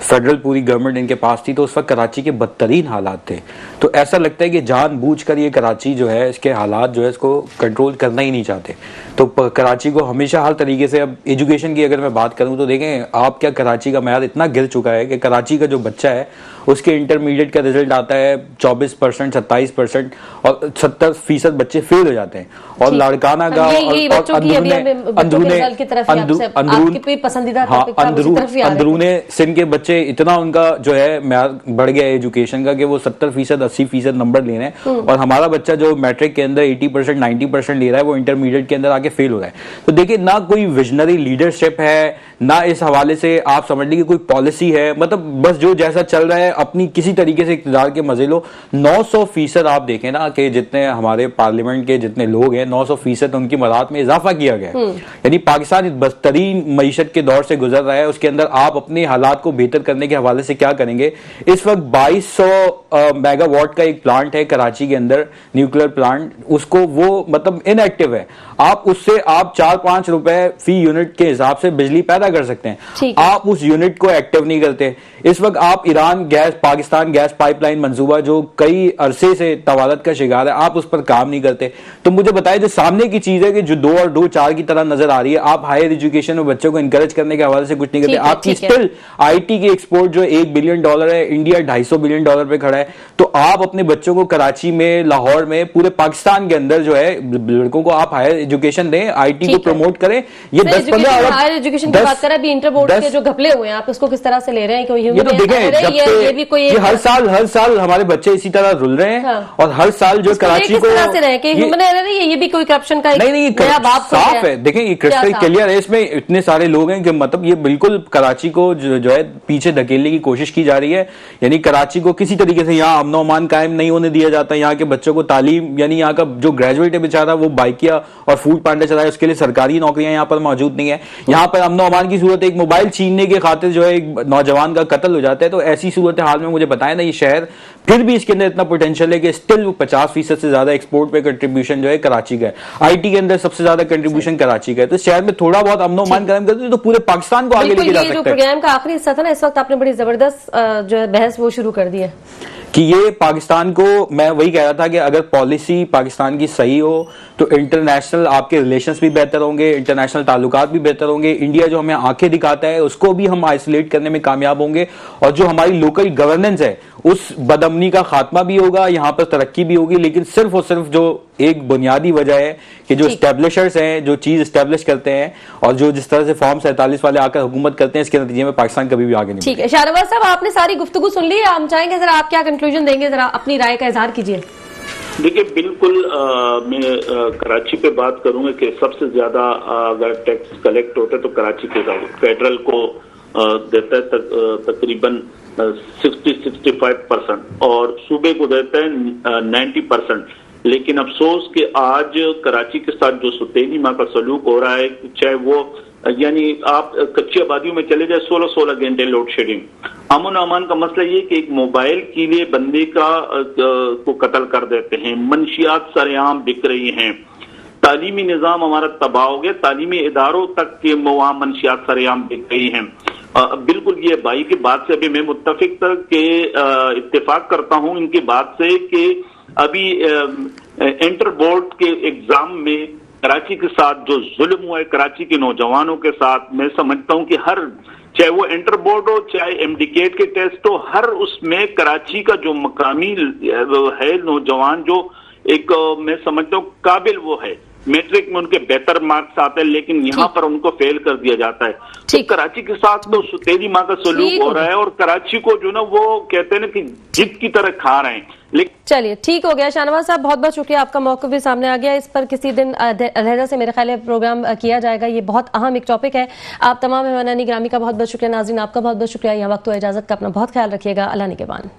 फेडरल पूरी गवर्नमेंट इनके पास थी, तो उस वक्त कराची के बदतरीन हालात थे। तो ऐसा लगता है कि जानबूझकर ये कराची जो है, इसके हालात जो है इसको कंट्रोल करना ही नहीं चाहते। तो कराची को हमेशा हर तरीके से, अब एजुकेशन की अगर मैं बात करूं तो देखें आप, क्या कराची का मैयार इतना गिर चुका है कि कराची का जो बच्चा है उसके इंटरमीडिएट का रिजल्ट आता है 24%, 27%, और 70% बच्चे फेल हो जाते हैं। और लाड़काना का अंदरूने सिंध के बच्चे, इतना उनका जो है मैयार बढ़ गया है एजुकेशन का कि वो 70%, 80% नंबर ले रहे हैं, और हमारा बच्चा जो मैट्रिक के अंदर 80%, 90% ले रहा है, वो इंटरमीडिएट के अंदर आके फेल हो रहा है। तो देखिए, ना कोई विजनरी लीडरशिप है, ना इस हवाले से आप समझ लीजिए कोई पॉलिसी है, मतलब बस जो जैसा चल रहा है अपनी किसी तरीके से इक़्तिदार के मजे लो। 900% आप देखें ना कि जितने हमारे पार्लियामेंट के जितने लोग हैं, 900% उनकी मदाद में इजाफा किया गया है। यानी पाकिस्तान बदतरीन मईशत के दौर से गुजर रहा है, उसके अंदर आप अपने हालात को बेहतर करने के हवाले से क्या करेंगे? इस वक्त 2200 मेगावाट का एक प्लांट है कराची के अंदर, न्यूक्लियर प्लांट, उसको वो मतलब इनएक्टिव है। आप उससे आप 4-5 रुपए फी यूनिट के हिसाब से बिजली पैदा कर सकते हैं, आप उस यूनिट को एक्टिव नहीं करते। इस वक्त आप Iran gas, Pakistan gas pipeline मंसूबा जो कई अरसे से तवालत का शिकार है, आप उस पर काम नहीं करते। तो मुझे बताइए, जो सामने की चीज है कि जो 2 और 2 4 की तरह नजर आ रही है, आप हायर एजुकेशन में बच्चों को इंकरेज करने के हवाले से कुछ नहीं करते। आपकी स्टिल आईटी की एक्सपोर्ट जो $1 बिलियन है, इंडिया $250 बिलियन पे खड़ा है। तो आप अपने बच्चों को कराची में, लाहौर में, पूरे पाकिस्तान के अंदर जो है लड़कों को आप हायर एजुकेशन दें, आईटी को प्रमोट करें। ये 10-15 हायर एजुकेशन की बात करें, अभी इंटर बोर्ड के जो घपले हुए हैं, आप उसको किस तरह से ले रहे हैं? कोई ये तो देखें, हर साल हमारे बच्चे इसी तरह रुल रहे हैं, और हर साल जो कराची को ये भी कोई करप्शन का नहीं साफ है। देखें, ये क्रिस्टल क्लियर है, इसमें इतने सारे लोग हैं कि मतलब ये बिल्कुल कराची को जो है पीछे धकेलने की कोशिश की जा रही है। यानी कराची को किसी तरीके से यहाँ अमन अमान कायम नहीं होने दिया जाता। यहाँ के बच्चों को तालीम, यानी यहाँ का जो ग्रेजुएट है बेचारा, वो बाइकिया और फूड पांडा चला है, उसके लिए सरकारी नौकरियां यहाँ पर मौजूद नहीं है। यहाँ पर अमन अमान पाकिस्तान की सूरत है, एक मोबाइल छीनने के खातिर जो है एक नौजवान का कत्ल हो जाता है, तो ऐसी सूरत हाल में मुझे बताया ना ये शहर फिर भी इसके अंदर इतना पोटेंशियल है कि स्टिल 50% से ज्यादा एक्सपोर्ट पे कंट्रीब्यूशन जो है कराची का है, आईटी के अंदर सबसे ज्यादा कंट्रीब्यूशन कराची का है। तो शहर में थोड़ा बहुत अमनो मान कायम करते तो पूरे पाकिस्तान को आगे लेके जा सकते हैं। प्रोग्राम का आखिरी हिस्सा था ना, इस वक्त आपने बड़ी जबरदस्त जो है बहस वो शुरू कर दी है कि ये पाकिस्तान को, मैं वही कह रहा था कि अगर पॉलिसी पाकिस्तान की सही हो तो इंटरनेशनल आपके रिलेशंस भी बेहतर होंगे, इंटरनेशनल ताल्लुकात भी बेहतर होंगे, इंडिया जो हमें आंखें दिखाता है उसको भी हम आइसोलेट करने में कामयाब होंगे, और जो हमारी लोकल गवर्नेंस है उस बदअमनी का खात्मा भी होगा, यहाँ पर तरक्की भी होगी। लेकिन सिर्फ और सिर्फ जो एक बुनियादी वजह है कि जो एस्टेब्लिशर्स हैं, जो चीज एस्टेब्लिश करते हैं और जो जिस तरह से फॉर्म 47 वाले आकर हुकूमत करते हैं, इसके नतीजे में पाकिस्तान कभी भी आगे नहीं। ठीक है शाहनवाज साहब, आपने सारी गुफ्तगू सुन ली, हम चाहेंगे जरा आप क्या कंक्लूजन देंगे, जरा अपनी राय का इजहार कीजिए। देखिए बिल्कुल मैं कराची पे बात करूंगा कि सबसे ज्यादा अगर टैक्स कलेक्ट होता है तो कराची के फेडरल को देता है तकरीबन 60-65% और सूबे को देता है 90%। लेकिन अफसोस कि आज कराची के साथ जो सुतेनी माँ का सलूक हो रहा है, चाहे वो यानी आप कच्ची आबादियों में चले जाए 16-16 घंटे लोड शेडिंग, अमन अमान का मसला ये कि एक मोबाइल के लिए बंदे को कत्ल कर देते हैं, मंशियात सरेआम बिक रही हैं, तालीमी निजाम हमारा तबाह हो गया, तालीमी इदारों तक के वहाँ मंशियात सरेआम बिक रही हैं। बिल्कुल ये भाई की बात से अभी मैं मुत्तफिक के इत्तेफाक करता हूँ इनकी बात से कि अभी इंटर बोर्ड के एग्जाम में कराची के साथ जो जुल्म हुआ है कराची के नौजवानों के साथ, मैं समझता हूं कि हर, चाहे वो इंटर बोर्ड हो चाहे एमडीकेट के टेस्ट हो, हर उसमें कराची का जो मकामी है नौजवान जो एक मैं समझता हूँ काबिल वो है, मैट्रिक में उनके बेहतर मार्क्स आते हैं लेकिन यहाँ पर उनको फेल कर दिया जाता है। तो कराची के साथ तो सुतेली माँ का सलूक हो रहा है और कराची को जो ना वो कहते हैं ना कि जिद की तरह खा रहे हैं। चलिए ठीक हो गया शाहनवाज साहब, बहुत बहुत शुक्रिया, आपका मौक़िफ़ भी सामने आ गया। इस पर किसी दिन अलहदा से मेरे ख्याल है प्रोग्राम किया जाएगा, ये बहुत अहम एक टॉपिक है। आप तमाम मेहमानानी ग्रामी का बहुत बहुत शुक्रिया, नाज़रीन आपका बहुत बहुत शुक्रिया। यहाँ वक्त तो इजाज़त का, अपना बहुत ख्याल रखिएगा, अल्लाह निगहबान।